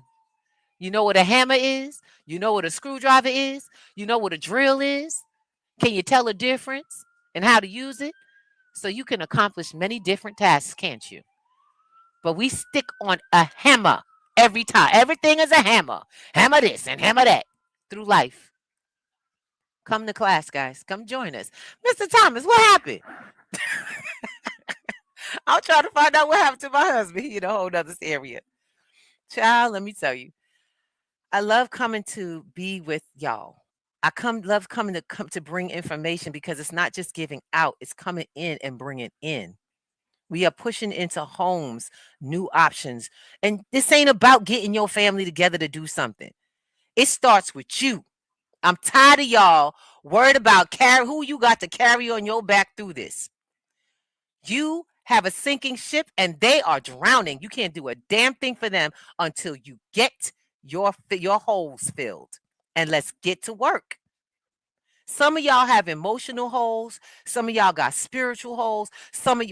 You know what a hammer is? You know what a screwdriver is? You know what a drill is? Can you tell a difference and how to use it? So you can accomplish many different tasks, can't you? But we stick on a hammer every time. Everything is a hammer. Hammer this and hammer that through life. Come to class, guys. Come join us. Mr. Thomas, what happened? I'm trying to find out what happened to my husband. He in a whole other area. Child, let me tell you, I love coming to be with y'all. Love coming to bring information because it's not just giving out, it's coming in and bringing in. We are pushing into homes, new options. And this ain't about getting your family together to do something. It starts with you. I'm tired of y'all worried about who you got to carry on your back through this. You have a sinking ship and they are drowning. You can't do a damn thing for them until you get your holes filled. And let's get to work. Some of y'all have emotional holes. Some of y'all got spiritual holes.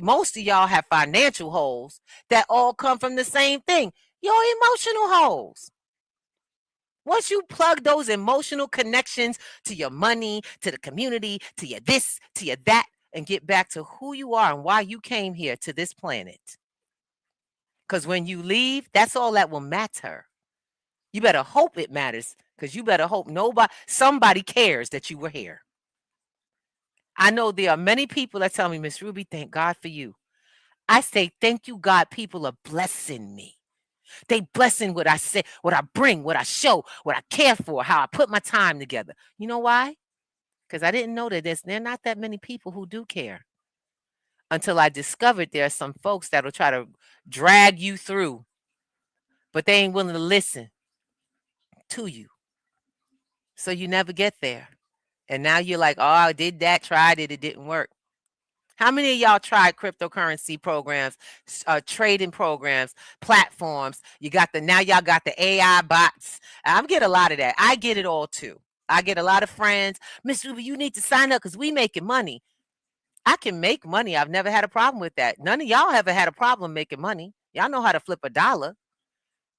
Most of y'all have financial holes that all come from the same thing. Your emotional holes. Once you plug those emotional connections to your money, to the community, to your this, to your that, and get back to who you are and why you came here to this planet. Because when you leave, that's all that will matter. You better hope it matters, because you better hope somebody cares that you were here. I know there are many people that tell me, Miss Ruby, thank God for you. I say, thank you, God. People are blessing me. They blessing what I say, what I bring, what I show, what I care for, how I put my time together. You know why? Because I didn't know that there are not that many people who do care. Until I discovered there are some folks that will try to drag you through, but they ain't willing to listen to you. So you never get there. And now you're like, oh, I did that, tried it, it didn't work. How many of y'all tried cryptocurrency programs, trading programs, platforms? Now y'all got the AI bots. I get a lot of that. I get it all too. I get a lot of friends. Miss Ruby, you need to sign up because we making money. I can make money. I've never had a problem with that. None of y'all ever had a problem making money. Y'all know how to flip a dollar.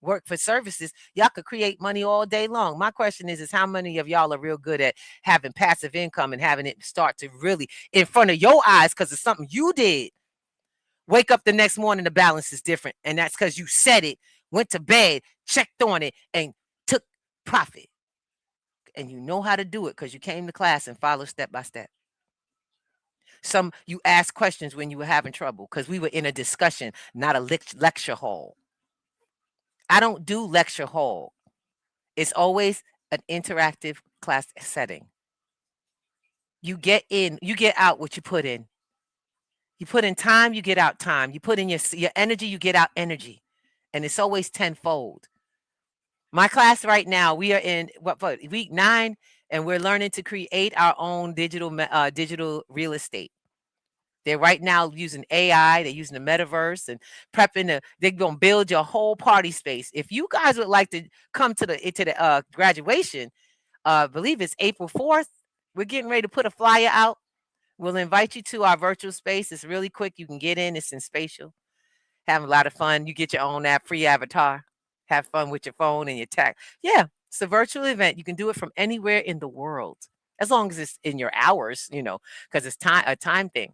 Work for services. Y'all could create money all day long. My question is how many of y'all are real good at having passive income and having it start to really in front of your eyes because it's something you did. Wake up the next morning, the balance is different. And that's because you said it, went to bed, checked on it, and took profit. And you know how to do it because you came to class and followed step by step. You asked questions when you were having trouble because we were in a discussion, not a lecture hall. I don't do lecture hall. It's always an interactive class setting. You get in, you get out what you put in. You put in time, you get out time. You put in your energy, you get out energy. And it's always tenfold. My class right now, we are in week 9, and we're learning to create our own digital real estate. They're right now using AI. They're using the metaverse and prepping. They're going to build your whole party space. If you guys would like to come to the graduation, I believe it's April 4th. We're getting ready to put a flyer out. We'll invite you to our virtual space. It's really quick. You can get in. It's in spatial. Have a lot of fun. You get your own free avatar. Have fun with your phone and your tech. Yeah, it's a virtual event. You can do it from anywhere in the world, as long as it's in your hours, because it's a time thing.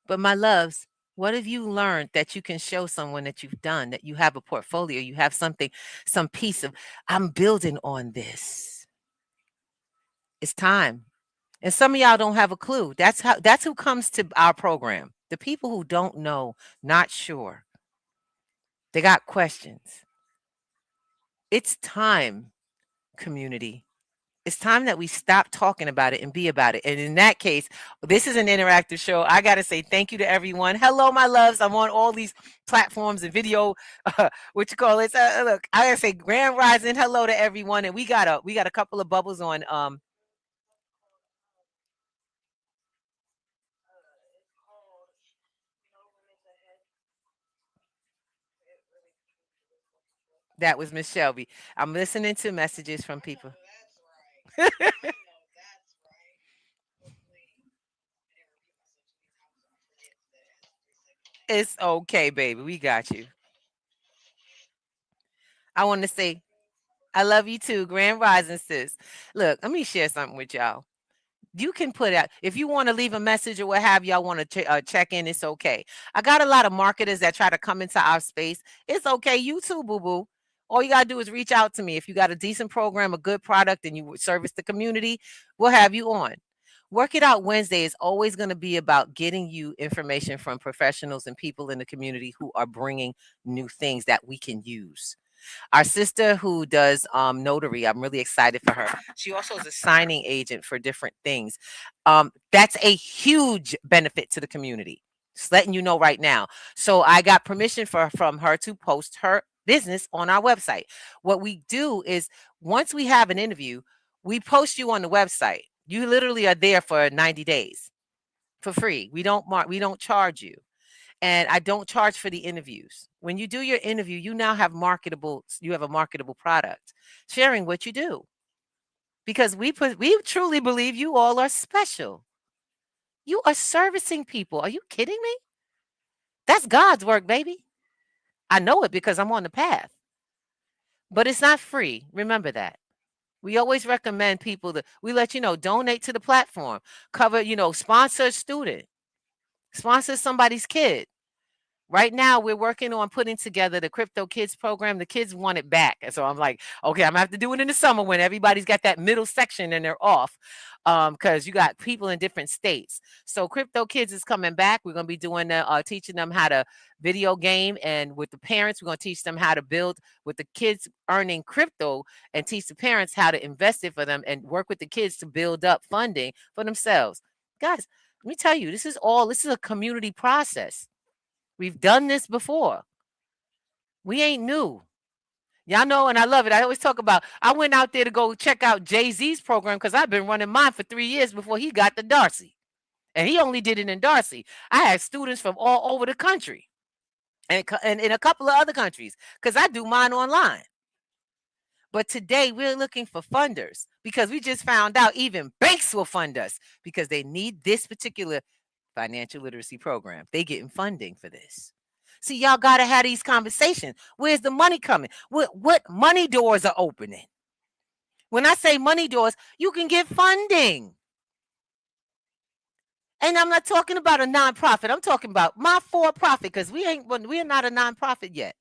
But my loves, what have you learned that you can show someone that you've done, that you have a portfolio, you have something, some piece of, I'm building on this. It's time. And some of y'all don't have a clue. That's who comes to our program. The people who don't know, not sure. They got questions. It's time, community. It's time that we stop talking about it and be about it. And in that case, this is an interactive show. I got to say thank you to everyone. Hello, my loves. I'm on all these platforms and video. Look, I got to say grand rising. Hello to everyone. And we got a couple of bubbles on. That was Miss Shelby. I'm listening to messages from people. It's okay, baby. We got you. I want to say, I love you too. Grand rising, sis. Look, let me share something with y'all. You can put out, if you want to leave a message or what have y'all want to check in, it's okay. I got a lot of marketers that try to come into our space. It's okay. You too, boo-boo. All you got to do is reach out to me. If you got a decent program, a good product, and you service the community, we'll have you on. Work It Out Wednesday is always going to be about getting you information from professionals and people in the community who are bringing new things that we can use. Our sister who does notary, I'm really excited for her. She also is a signing agent for different things. That's a huge benefit to the community. Just letting you know right now. So I got permission from her to post her business on our website. What we do is once we have an interview, we post you on the website. You literally are there for 90 days for free. We don't charge you. And I don't charge for the interviews. When you do your interview, you now have you have a marketable product, sharing what you do. Because we truly believe you all are special. You are servicing people. Are you kidding me? That's God's work, baby. I know it because I'm on the path. But it's not free. Remember that. We always recommend people we let you know, donate to the platform, cover, sponsor a student, sponsor somebody's kid. Right now, we're working on putting together the Crypto Kids program. The kids want it back. And so I'm like, okay, I'm going to have to do it in the summer when everybody's got that middle section and they're off because you got people in different states. So Crypto Kids is coming back. We're going to be doing teaching them how to video game. And with the parents, we're going to teach them how to build with the kids earning crypto and teach the parents how to invest it for them and work with the kids to build up funding for themselves. Guys, let me tell you, this is a community process. We've done this before. We ain't new. Y'all know, and I love it. I always talk about, I went out there to go check out Jay-Z's program because I've been running mine for 3 years before he got to Darcy. And he only did it in Darcy. I had students from all over the country and in a couple of other countries because I do mine online. But today we're looking for funders because we just found out even banks will fund us because they need this particular financial literacy program. They getting funding for this. See, y'all got to have these conversations. Where's the money coming? What money doors are opening? When I say money doors, you can get funding. And I'm not talking about a nonprofit. I'm talking about my for-profit because we are not a nonprofit yet.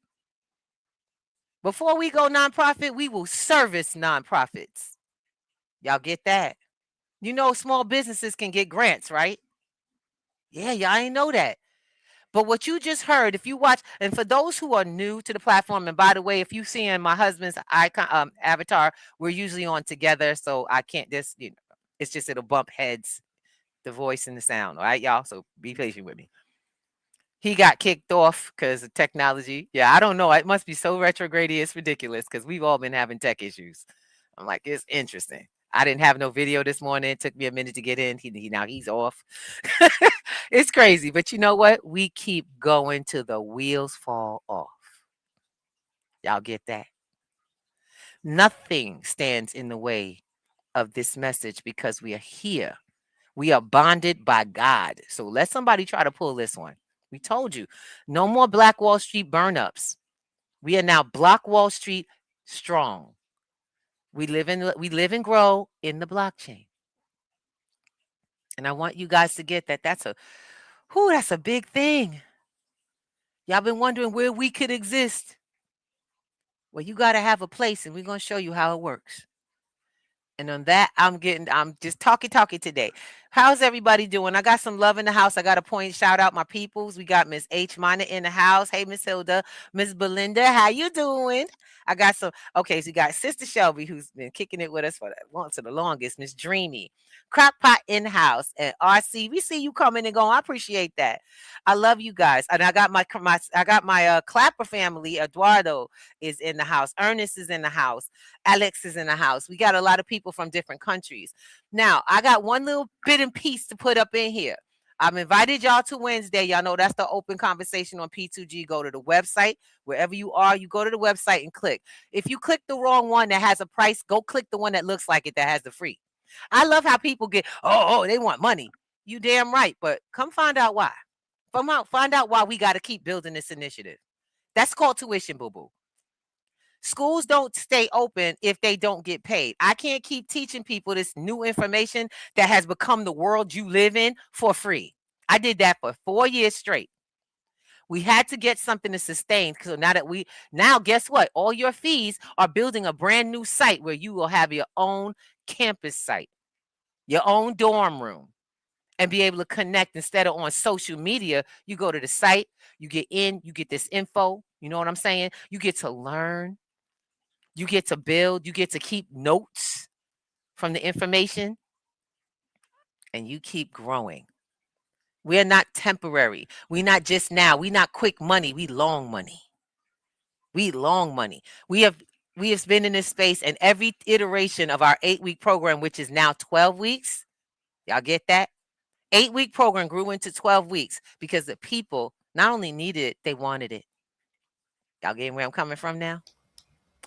Before we go nonprofit, we will service nonprofits. Y'all get that? Small businesses can get grants, right? Yeah, y'all ain't know that. But what you just heard, if you watch, and for those who are new to the platform, and by the way, if you see in my husband's icon avatar, we're usually on together, so I can't just, it's just it'll bump heads, the voice and the sound, all right, y'all? So be patient with me. He got kicked off because of technology. Yeah, I don't know. It must be so retrograde. It's ridiculous because we've all been having tech issues. I'm like, it's interesting. I didn't have no video this morning. It took me a minute to get in. Now he's off. It's crazy. But you know what? We keep going till the wheels fall off. Y'all get that? Nothing stands in the way of this message because we are here. We are bonded by God. So let somebody try to pull this one. We told you, no more Black Wall Street burn-ups. We are now Block Wall Street strong. We live and grow in the blockchain. And I want you guys to get that. That's a big thing. Y'all been wondering where we could exist. Well, you got to have a place, and we're going to show you how it works. And on that, I'm just talking today. How's everybody doing? I got some love in the house. I got to shout out my peoples. We got Miss H. Minor in the house. Hey, Miss Hilda. Miss Belinda, how you doing? I got so we got Sister Shelby, who's been kicking it with us for the longest. Miss Dreamy. Crackpot in the house. And RC, we see you coming and going. I appreciate that. I love you guys. And I got my Clapper family. Eduardo is in the house. Ernest is in the house. Alex is in the house. We got a lot of people from different countries. Now, I got one little bit and piece to put up in here. I've invited y'all to Wednesday. Y'all know that's the open conversation on P2G. Go to the website. Wherever you are, you go to the website and click. If you click the wrong one that has a price, go click the one that looks like it that has the free. I love how people get, they want money. You damn right. But come find out why. Find out why we got to keep building this initiative. That's called tuition, boo-boo. Schools don't stay open if they don't get paid. I can't keep teaching people this new information that has become the world you live in for free. I did that for 4 years straight. We had to get something to sustain. So now guess what? All your fees are building a brand new site where you will have your own campus site. your own dorm room, and be able to connect instead of on social media. You go to the site, you get in, you get this info. You know what I'm saying? You get to learn, you get to build, you get to keep notes from the information, and you keep growing. We're not temporary. We're not just now. We're not quick money. We long money. We long money. We have been in this space, and every iteration of our 8-week program, which is now 12 weeks. Y'all get that? 8-week program grew into 12 weeks because the people not only needed it, they wanted it. Y'all getting where I'm coming from now?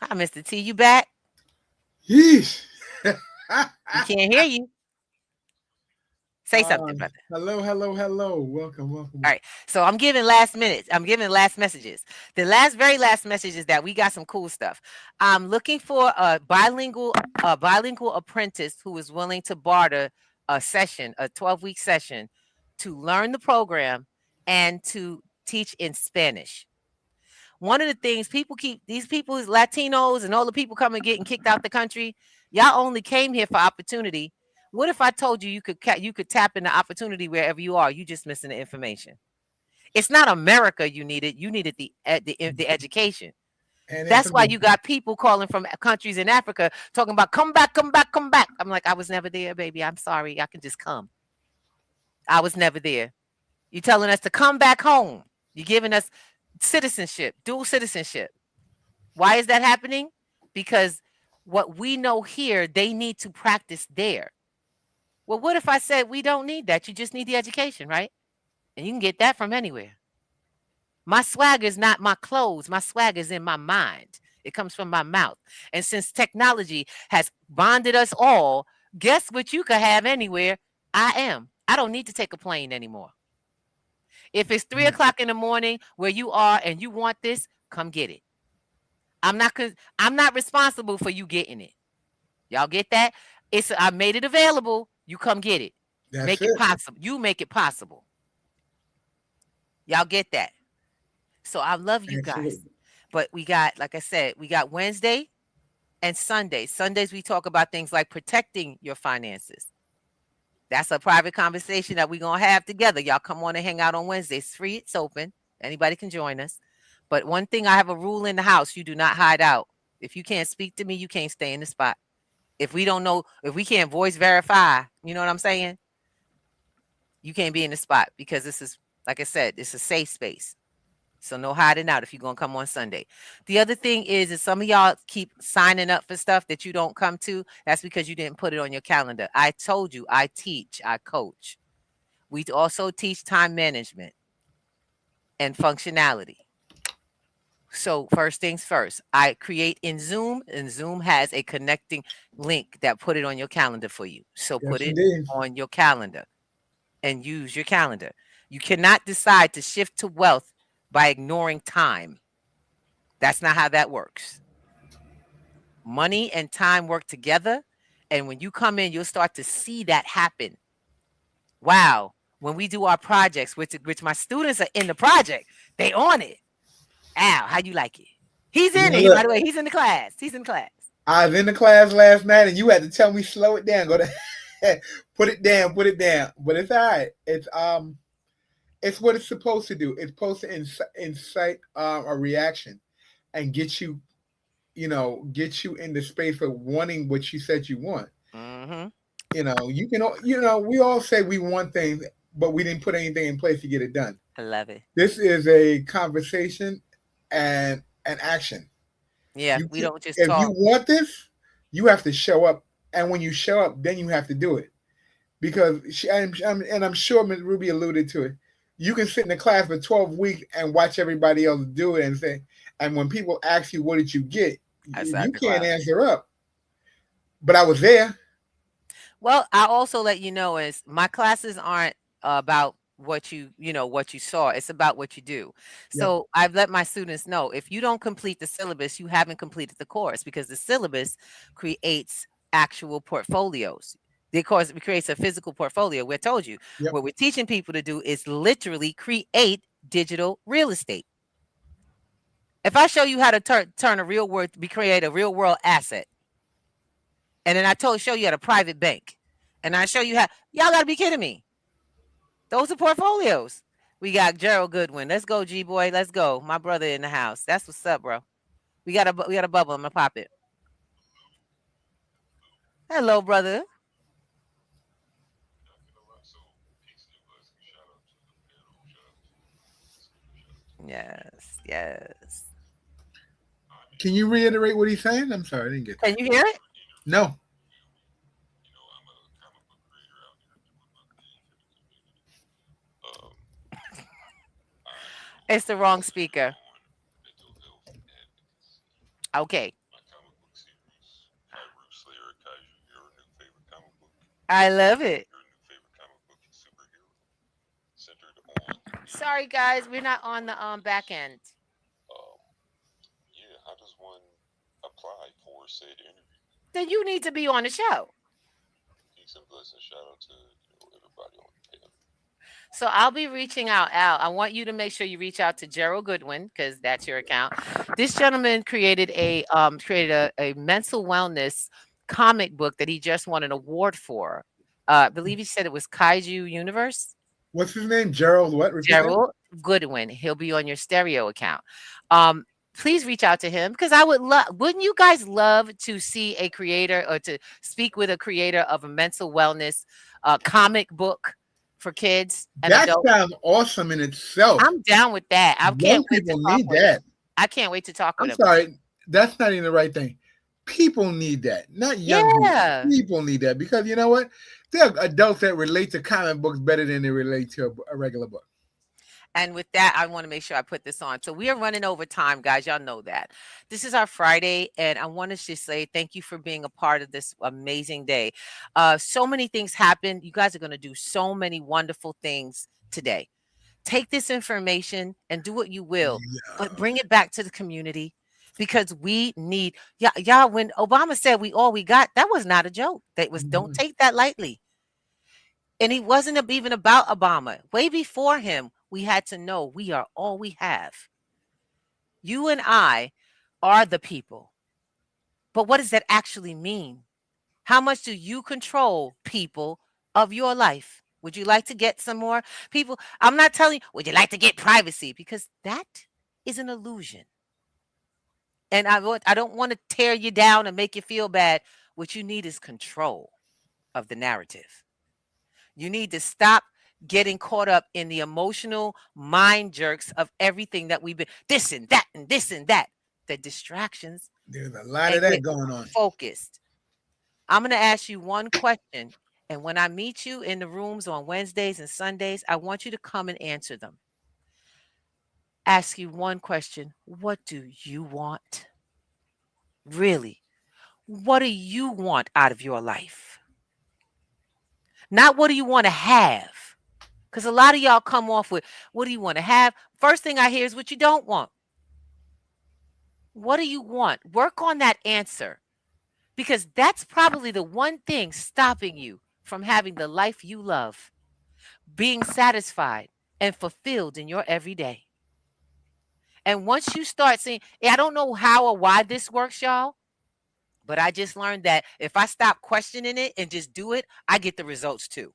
Hi, Mr. T, you back? Yeesh. We can't hear you. Say something, brother. Hello. Welcome. All right. So I'm giving last minutes. I'm giving last messages. The very last message is that we got some cool stuff. I'm looking for a bilingual apprentice who is willing to barter a 12-week session, to learn the program and to teach in Spanish. One of the things these people, Latinos and all the people coming getting kicked out the country, y'all only came here for opportunity. What if I told you you could tap into opportunity wherever you are? You just missing the information. It's not America you needed. You needed the education. And that's why you got people calling from countries in Africa talking about come back. I'm like, I was never there, baby. I'm sorry. I can just come. I was never there. You're telling us to come back home. You're giving us citizenship, dual citizenship. Why is that happening? Because what we know here, they need to practice there. Well, what if I said we don't need that? You just need the education, right? And you can get that from anywhere. My swag is not my clothes. My swag is in my mind. It comes from my mouth. And since technology has bonded us all, guess what you could have anywhere? I don't need to take a plane anymore. If it's 3 o'clock in the morning where you are and you want this, come get it. I'm not responsible for you getting it. Y'all get that? I made it available. You come get it. Make it possible. You make it possible. Y'all get that? So I love you guys. But we got, like I said, we got Wednesday and Sunday. Sundays we talk about things like protecting your finances. That's a private conversation that we're going to have together. Y'all come on and hang out on Wednesday. It's free. It's open. Anybody can join us. But one thing, I have a rule in the house. You do not hide out. If you can't speak to me, you can't stay in the spot. If we don't know, if we can't voice verify, you know what I'm saying? You can't be in the spot because this is, like I said, it's a safe space. So no hiding out if you're going to come on Sunday. The other thing is some of y'all keep signing up for stuff that you don't come to. That's because you didn't put it on your calendar. I told you, I teach, I coach. We also teach time management and functionality. So first things first, I create in Zoom, and Zoom has a connecting link that put it on your calendar for you. So put it on your calendar and use your calendar. You cannot decide to shift to wealth by ignoring time. That's not how that works. Money and time work together. And when you come in, you'll start to see that happen. Wow. When we do our projects, which my students are in the project, they on it. Al, how you like it? He's in it. By the way, he's in the class. I was in the class last night, and you had to tell me slow it down. Go to put it down. But it's all right. It's what it's supposed to do. It's supposed to incite a reaction and get you in the space of wanting what you said you want. Mm-hmm. We all say we want things, but we didn't put anything in place to get it done. I love it. This is a conversation and an action. Yeah, we don't just talk. If you want this, you have to show up. And when you show up, then you have to do it. Because I'm sure Ms. Ruby alluded to it. You can sit in the class for 12 weeks and watch everybody else do it and when people ask you, what did you get? You can't answer up. But I was there. Well, I also let you know is my classes aren't about what you saw. It's about what you do. So I've let my students know, if you don't complete the syllabus, you haven't completed the course, because the syllabus creates actual portfolios. The course creates a physical portfolio. We told you what we're teaching people to do is literally create digital real estate. If I show you how to turn create a real world asset, and then show you at a private bank, And I show you how. Y'all got to be kidding me. Those are portfolios. We got Gerald Goodwin. Let's go, G-boy. Let's go. My brother in the house. That's what's up, bro. We got a bubble. I'm going to pop it. Hello, brother. Yes, yes. Can you reiterate what he's saying? I'm sorry, I didn't get that. Can you hear it? No. It's the wrong speaker. Okay. I love it. Sorry, guys, we're not on the back end. Yeah, how does one apply for said interview? Then you need to be on the show. Peace and blessings. Shout out to everybody on the panel. So I'll be reaching out, Al. I want you to make sure you reach out to Gerald Goodwin because that's your account. This gentleman created a mental wellness comic book that he just won an award for. I believe he said it was Kaiju Universe. What's his name? Gerald what? Repeat Gerald Goodwin. He'll be on your stereo account. Please reach out to him because I would love. Wouldn't you guys love to see a creator or to speak with a creator of a mental wellness comic book for kids and that adults? Sounds awesome in itself. I'm down with that. I can't wait to talk need with that. him. I can't wait to talk with I'm him. sorry, that's not even the right thing. People need that, not young people. People need that because you know what? There are adults that relate to comic books better than they relate to a regular book. And with that, I want to make sure I put this on. So we are running over time, guys. Y'all know that. This is our Friday, and I want to just say thank you for being a part of this amazing day. So many things happen. You guys are going to do so many wonderful things today. Take this information and do what you will, but bring it back to the community because we need y'all. When Obama said we all we got, that was not a joke. That was don't take that lightly. And he wasn't even about Obama. Way before him, we had to know we are all we have. You and I are the people. But what does that actually mean? How much do you control people of your life? Would you like to get some more people? I'm not telling you, would you like to get privacy? Because that is an illusion. And I don't want to tear you down and make you feel bad. What you need is control of the narrative. You need to stop getting caught up in the emotional mind jerks of everything that we've been this and that and this and that. The distractions. There's a lot of that going on. Focused. I'm going to ask you one question. And when I meet you in the rooms on Wednesdays and Sundays, I want you to come and answer them. Ask you one question. What do you want? Really? What do you want out of your life? Not what do you want to have? Because a lot of y'all come off with, what do you want to have? First thing I hear is what you don't want. What do you want? Work on that answer. Because that's probably the one thing stopping you from having the life you love, being satisfied and fulfilled in your everyday. And once you start seeing, I don't know how or why this works, y'all, but I just learned that if I stop questioning it and just do it, I get the results too.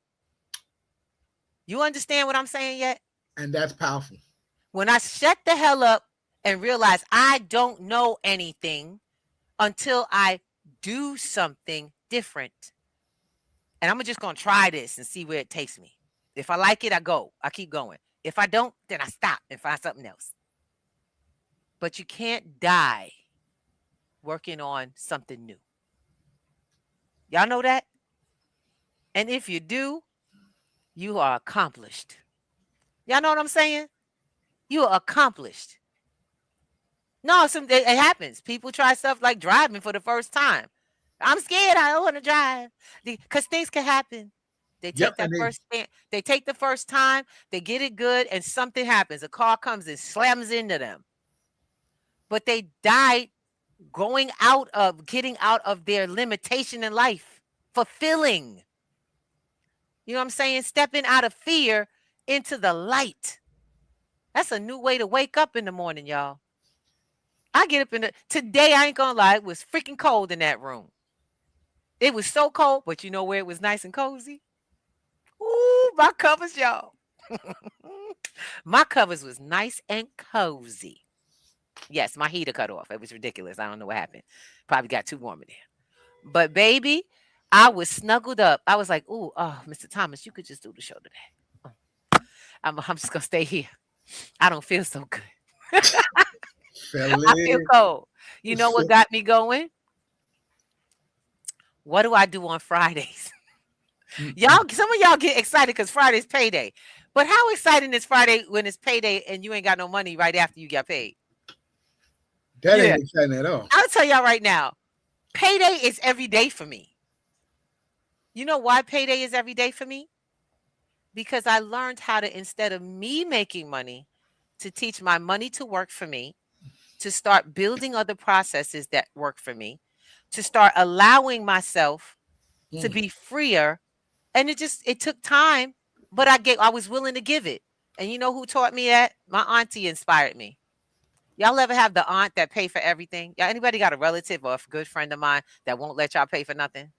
You understand what I'm saying yet? And that's powerful. When I shut the hell up and realize I don't know anything until I do something different. And I'm just going to try this and see where it takes me. If I like it, I go. I keep going. If I don't, then I stop and find something else. But you can't die working on something new. Y'all know that? And if you do, you are accomplished. Y'all know what I'm saying? You are accomplished. No, it happens. People try stuff like driving for the first time. I'm scared. I don't want to drive because things can happen. They take they take the first time, they get it good, and something happens. A car comes and slams into them. But they died getting out of their limitation in life, fulfilling. You know what I'm saying? Stepping out of fear into the light. That's a new way to wake up in the morning, y'all. I get up today, I ain't gonna lie, it was freaking cold in that room. It was so cold, but you know where it was nice and cozy? Ooh, my covers, y'all. My covers was nice and cozy. Yes, my heater cut off. It was ridiculous. I don't know what happened. Probably got too warm in there. But baby, I was snuggled up. I was like, ooh, oh, Mr. Thomas, you could just do the show today. I'm just gonna stay here. I don't feel so good. I feel cold. You know what got me going? What do I do on Fridays? Y'all, some of y'all get excited because Friday's payday. But how exciting is Friday when it's payday and you ain't got no money right after you get paid? That ain't exciting at all. I'll tell y'all right now, payday is every day for me. You know why payday is every day for me? Because I learned how to, instead of me making money, to teach my money to work for me, to start building other processes that work for me, to start allowing myself to be freer. And it took time, but I was willing to give it. And you know who taught me that? My auntie inspired me. Y'all ever have the aunt that pay for everything? Y'all, anybody got a relative or a good friend of mine that won't let y'all pay for nothing?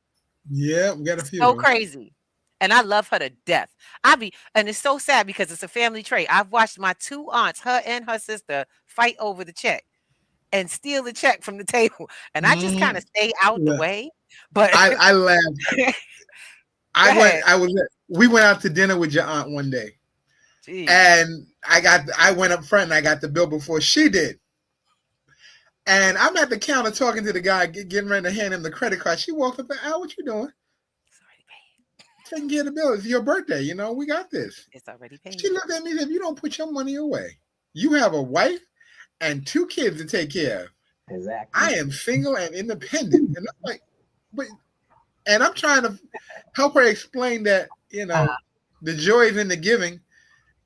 Yeah, we got a few. So crazy. And I love her to death. And it's so sad because it's a family trait. I've watched my two aunts, her and her sister, fight over the check and steal the check from the table. And I just kind of stay out the way. But I laughed. We went out to dinner with your aunt one day. Jeez. And I went up front and I got the bill before she did. And I'm at the counter talking to the guy, getting ready to hand him the credit card. She walked up and, Al, what you doing? It's already paid. Taking care of the bill. It's your birthday. We got this. It's already paid. She looked at me and said, you don't put your money away. You have a wife and 2 kids to take care of. Exactly. I am single and independent. And I'm like, and I'm trying to help her explain that, the joy is in the giving.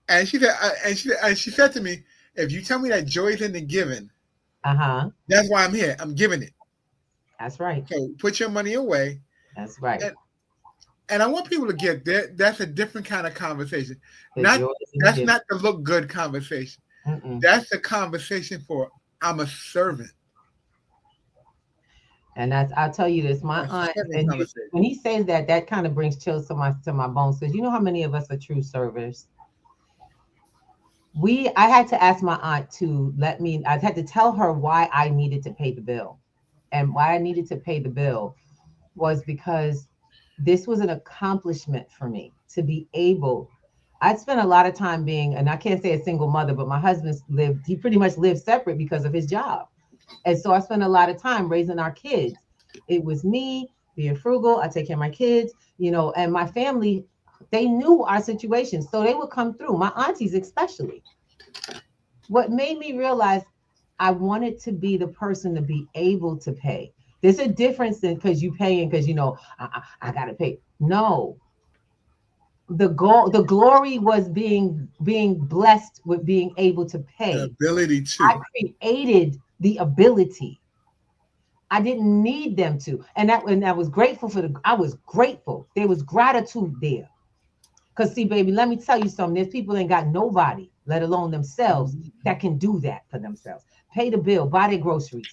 And she said to me, if you tell me that joy is in the giving, that's why I'm here. I'm giving it. That's right. So put your money away. That's right. And I want people to get that. That's a different kind of conversation. That's not the look good conversation. Mm-mm. That's the conversation for I'm a servant. And I'll tell you this, my aunt, when he says that kind of brings chills to my bones, because you know how many of us are true servers. I had to ask my aunt I had to tell her why I needed to pay the bill. And why I needed to pay the bill was because this was an accomplishment for me to be able. I'd spent a lot of time being, and I can't say a single mother, but my husband he pretty much lived separate because of his job. And so I spent a lot of time raising our kids. It was me being frugal. I take care of my kids, and my family, they knew our situation. So they would come through, my aunties especially. What made me realize I wanted to be the person to be able to pay. There's a difference in because you paying because, I got to pay. No. The glory was being blessed with being able to pay. The ability to. I created the ability. I didn't need them to. And I was grateful I was grateful. There was gratitude there. Because see, baby, let me tell you something. There's people ain't got nobody, let alone themselves, that can do that for themselves. Pay the bill, buy their groceries.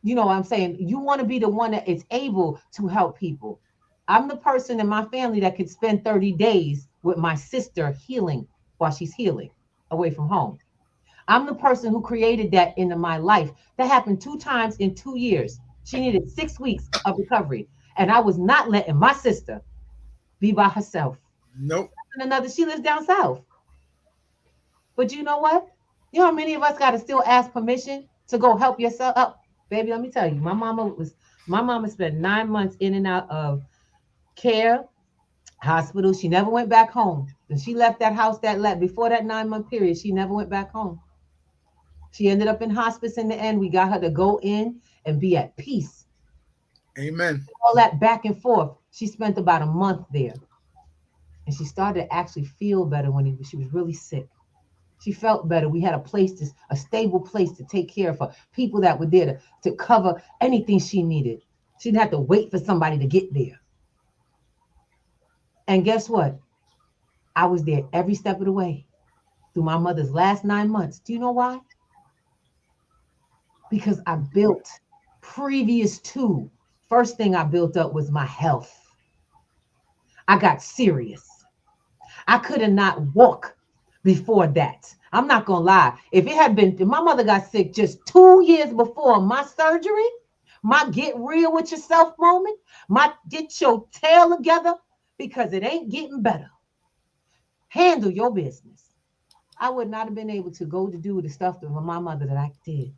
You know what I'm saying? You want to be the one that is able to help people. I'm the person in my family that could spend 30 days with my sister healing while she's healing away from home. I'm the person who created that into my life. That happened 2 times in 2 years. She needed 6 weeks of recovery. And I was not letting my sister be by herself. Nope. She lives down south. But you know what? You know how many of us got to still ask permission to go help yourself up? Baby, let me tell you, my mama spent 9 months in and out of care, hospital. She never went back home. And she left that house before that 9-month period, she never went back home. She ended up in hospice in the end. We got her to go in and be at peace. Amen. All that back and forth. She spent about a month there. And she started to actually feel better when she was really sick. She felt better. We had a stable place to take care of her. People that were there to cover anything she needed. She didn't have to wait for somebody to get there. And guess what? I was there every step of the way through my mother's last 9 months. Do you know why? Because I built previous to First thing I built up was my health. I got serious. I could have not walked before that. I'm not going to lie. If my mother got sick just 2 years before my surgery, my get real with yourself moment, my get your tail together because it ain't getting better. Handle your business. I would not have been able to go to do the stuff with my mother that I did.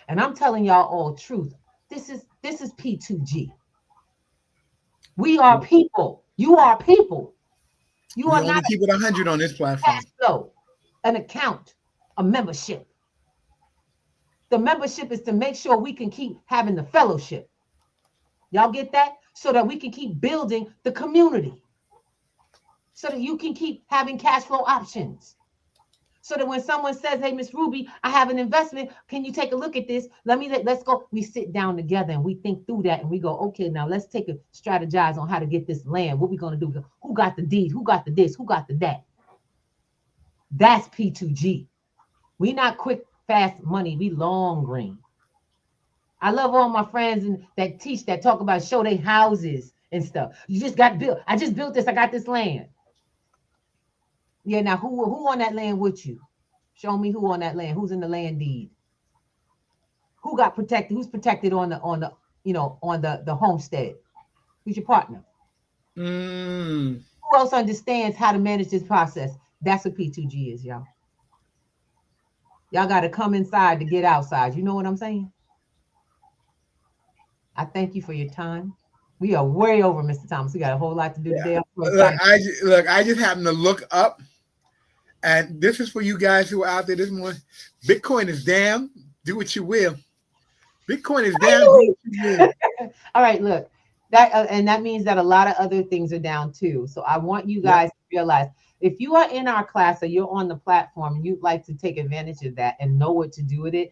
And I'm telling y'all all truth. This is P2G. We are people. You are people. You are not keep it 100 on this platform. Cash flow, an account, a membership. The membership is to make sure we can keep having the fellowship. Y'all get that? So that we can keep building the community. So that you can keep having cash flow options. So that when someone says, hey, Miss Ruby, I have an investment. Can you take a look at this? Let's go. We sit down together and we think through that and we go, okay, now let's strategize on how to get this land. What we going to do? Who got the deed? Who got the this? Who got the that? That's P2G. We not quick, fast money. We long green. I love all my friends that talk about show their houses and stuff. You just got built. I just built this. I got this land. Yeah, now who on that land with you? Show me who on that land. Who's in the land deed? Who got protected? Who's protected on the homestead? Who's your partner? Who else understands how to manage this process? That's what P2G is, y'all. Y'all got to come inside to get outside. You know what I'm saying? I thank you for your time. We are way over, Mr. Thomas. We got a whole lot to do today. Look, I just happened to look up, and this is for you guys who are out there this morning. Bitcoin is down. Do what you will. Bitcoin is down. Do what you will. All right, look. That means that a lot of other things are down too. So I want you guys to realize, if you are in our class or you're on the platform and you'd like to take advantage of that and know what to do with it,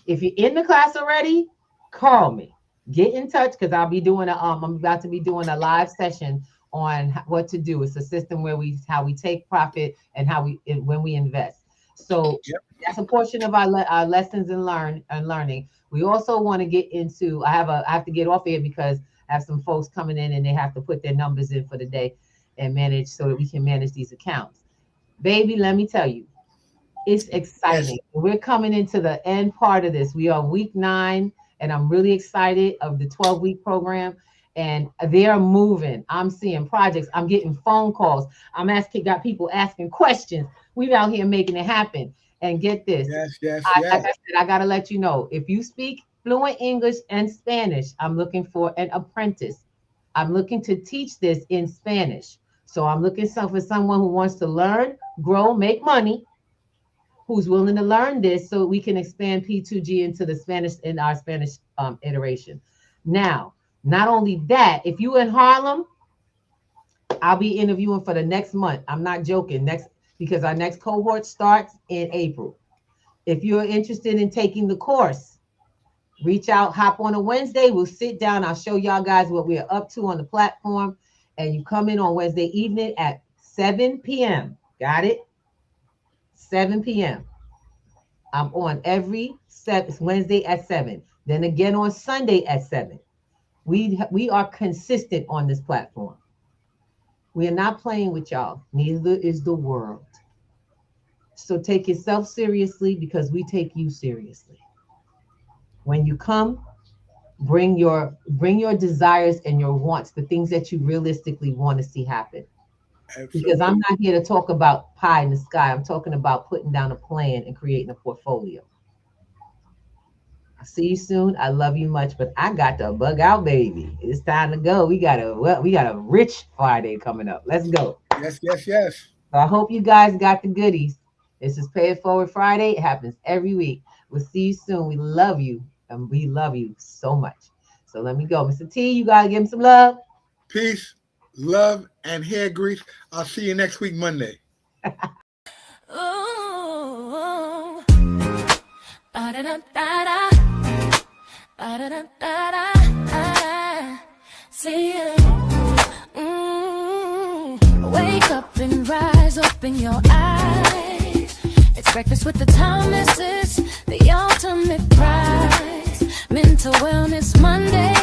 if you're in the class already, call me. Get in touch because I'll be doing I'm about to be doing a live session on what to do. It's a system where how we take profit and when we invest. So that's a portion of our lessons and learning. We also want to get into. I have to get off here because I have some folks coming in and they have to put their numbers in for the day and manage so that we can manage these accounts. Baby, let me tell you, it's exciting. Yes. We're coming into the end part of this. We are week 9. And I'm really excited of the 12-week program. And they're moving. I'm seeing projects. I'm getting phone calls. Got people asking questions. We're out here making it happen. And get this. Yes. Like I said, I got to let you know, if you speak fluent English and Spanish, I'm looking for an apprentice. I'm looking to teach this in Spanish. So I'm looking for someone who wants to learn, grow, make money, who's willing to learn this so we can expand P2G into the Spanish in our Spanish iteration. Now, not only that, if you're in Harlem, I'll be interviewing for the next month. I'm not joking. Because our next cohort starts in April. If you're interested in taking the course, reach out, hop on a Wednesday. We'll sit down. I'll show y'all guys what we're up to on the platform. And you come in on Wednesday evening at 7 p.m. Got it? 7 p.m. I'm on every Wednesday at 7. Then again on Sunday at 7. We are consistent on this platform. We are not playing with y'all. Neither is the world. So take yourself seriously because we take you seriously. When you come, bring your desires and your wants, the things that you realistically want to see happen. Absolutely. Because I'm not here to talk about pie in the sky. I'm talking about putting down a plan and creating a portfolio. I'll see you soon. I love you much, but I got to bug out, baby. It's time to go. We got a rich Friday coming up. Let's go. Yes. So I hope you guys got the goodies. This is Pay It Forward Friday. It happens every week. We'll see you soon. We love you, and we love you so much. So let me go. Mr. T, you got to give him some love. Peace, love, and hair grease. I'll see you next week, Monday. Ooh, ba-da-da-da-da. See you. Wake up and rise, open your eyes. It's breakfast with the Thomases, the ultimate prize. Mental Wellness Monday.